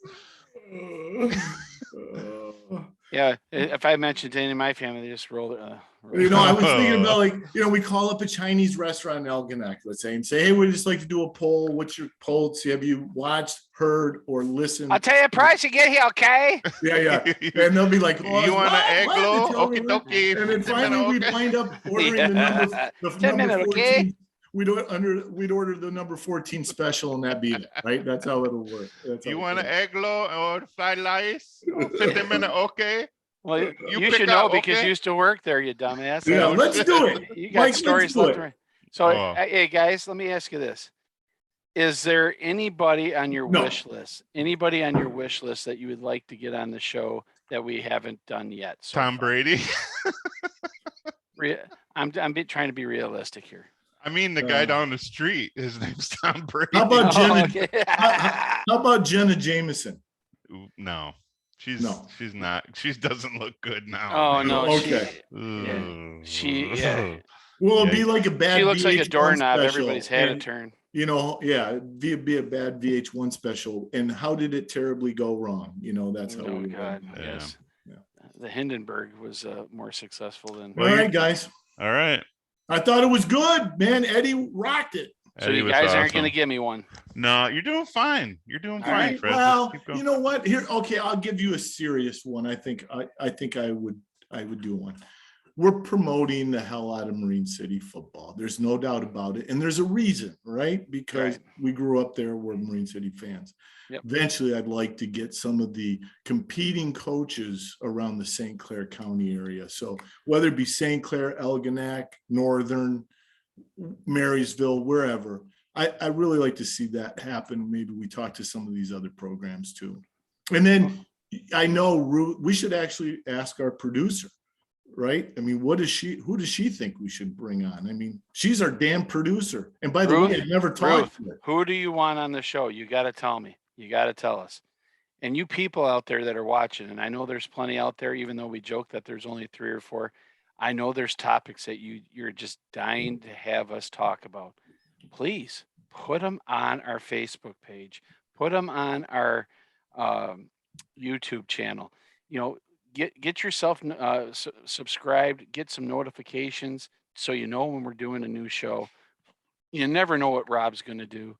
Yeah, if I mentioned to any of my family, they just roll. You know, I was thinking about like, you know, we call up a Chinese restaurant in Elginak, let's say, and say, hey, we'd just like to do a poll. What's your poll? Have you watched, heard, or listened? I'll tell you the price you get here, okay? Yeah. And they'll be like, oh, You want an egg what? roll? They tell me Okie what? dokie. And then finally we'd wind up ordering the number 10 minutes, 14. okay? We'd order the number 14 special, and that'd be it, right? That's how it'll work. You want an egg roll or fried rice? 15 minute, okay? Well, you pick should know out, because okay? you used to work there, you dumbass. Yeah, let's do it. You got Mike, stories let's do left it. and right. So, Oh. hey guys, let me ask you this: is there anybody on your No. wish list? Anybody on your wish list that you would like to get on the show that we haven't done yet? So Tom far? Brady. I'm trying to be realistic here. I mean, the guy down the street, his name's Tom Brady. How about Jenna? okay. How about Jenna Jameson? No, she's No. she's not. She doesn't look good now. Oh man. no, Okay. yeah. Well, it'd be like a bad. She looks like a VH1 doorknob. special, Everybody's had a and, turn. You know, yeah, it'd be a bad VH1 special. And how did it terribly go wrong? You know, that's how. Oh we God, Yeah. yes. Yeah. The Hindenburg was more successful than. All right, guys. All right. I thought it was good, man. Eddie rocked it. So Eddie you was guys aren't awesome. going to give me one. No, you're doing fine. You're doing All fine, right. Fred. Well, Just keep going. you know what? Here, okay, I'll give you a serious one. I think I would do one. We're promoting the hell out of Marine City football. There's no doubt about it. And there's a reason, right? Because we grew up there, we're Marine City fans. Yep. Eventually, I'd like to get some of the competing coaches around the St. Clair County area. So whether it be St. Clair, Elginak, Northern, Marysville, wherever, I really like to see that happen. Maybe we talk to some of these other programs too. And then I know Ruth, we should actually ask our producer, right? I mean, who does she think we should bring on? I mean, she's our damn producer. And by the way, I've never talked to her. Who do you want on the show? You got to tell me. You got to tell us. And you people out there that are watching, and I know there's plenty out there, even though we joke that there's only 3 or 4. I know there's topics that you're just dying to have us talk about. Please put them on our Facebook page. Put them on our YouTube channel. You know, get yourself subscribed. Get some notifications so you know when we're doing a new show. You never know what Rob's going to do.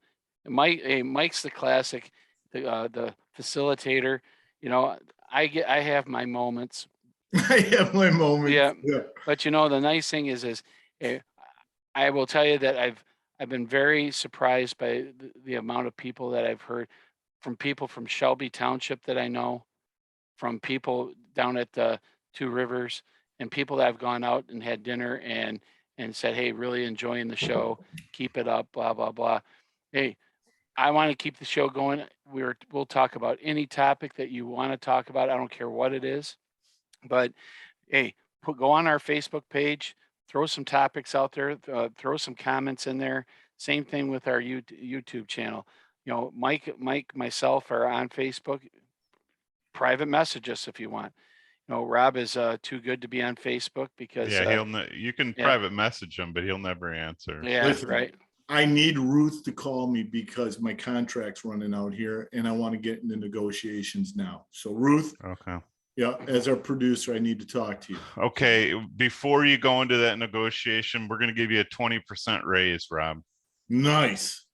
Mike's the classic, the facilitator. You know, I have my moments. I have my moments. Yeah. But you know, the nice thing is I will tell you that I've been very surprised by the amount of people that I've heard from people from Shelby Township that I know, from people down at the Two Rivers, and people that have gone out and had dinner and said, hey, really enjoying the show. Keep it up, blah, blah, blah. Hey, I want to keep the show going. We'll talk about any topic that you want to talk about. I don't care what it is. But hey, go on our Facebook page, throw some topics out there, throw some comments in there. Same thing with our YouTube channel. You know, Mike, myself are on Facebook. Private message us if you want. You know, Rob is too good to be on Facebook because you can private message him, but he'll never answer. Yeah, Listen, right. I need Ruth to call me because my contract's running out here and I want to get into negotiations now. So Ruth, Okay. yeah, as our producer, I need to talk to you. Okay. Before you go into that negotiation, we're going to give you a 20% raise, Rob. Nice.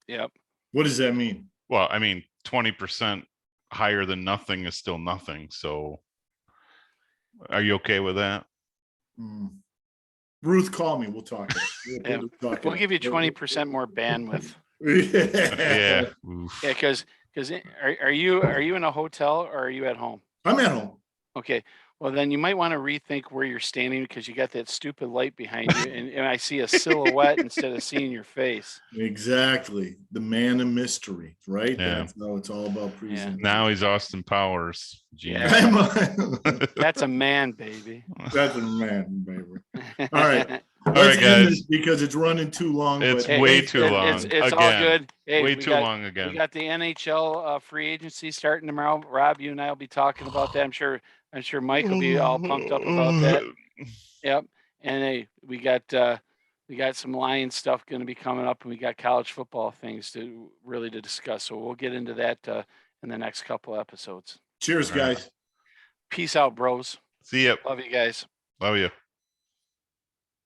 Yep. What does that mean? Well, I mean, 20% higher than nothing is still nothing. So are you okay with that? Ruth, call me. We'll talk. We'll give you 20% more bandwidth. Yeah. Yeah, because are you in a hotel or are you at home? I'm at home. Okay. Well, then you might want to rethink where you're standing because you got that stupid light behind you, and I see a silhouette instead of seeing your face. Exactly. The man of mystery, right? Yeah. That's how it's all about presenting. Now he's Austin Powers. Yeah. That's a man, baby. That's a man, baby. All right. All Let's right, end guys. this because it's running too long. It's but- way too long. It's all good. Hey, way we too got- long again. We got the NHL free agency starting tomorrow. Rob, you and I will be talking about that. I'm sure Mike will be all pumped up about that. Yep. And hey, we got some Lions stuff going to be coming up, and we got college football things to discuss. So we'll get into that in the next couple episodes. Cheers, All right. guys. Peace out, bros. See ya. Love you guys. Love you.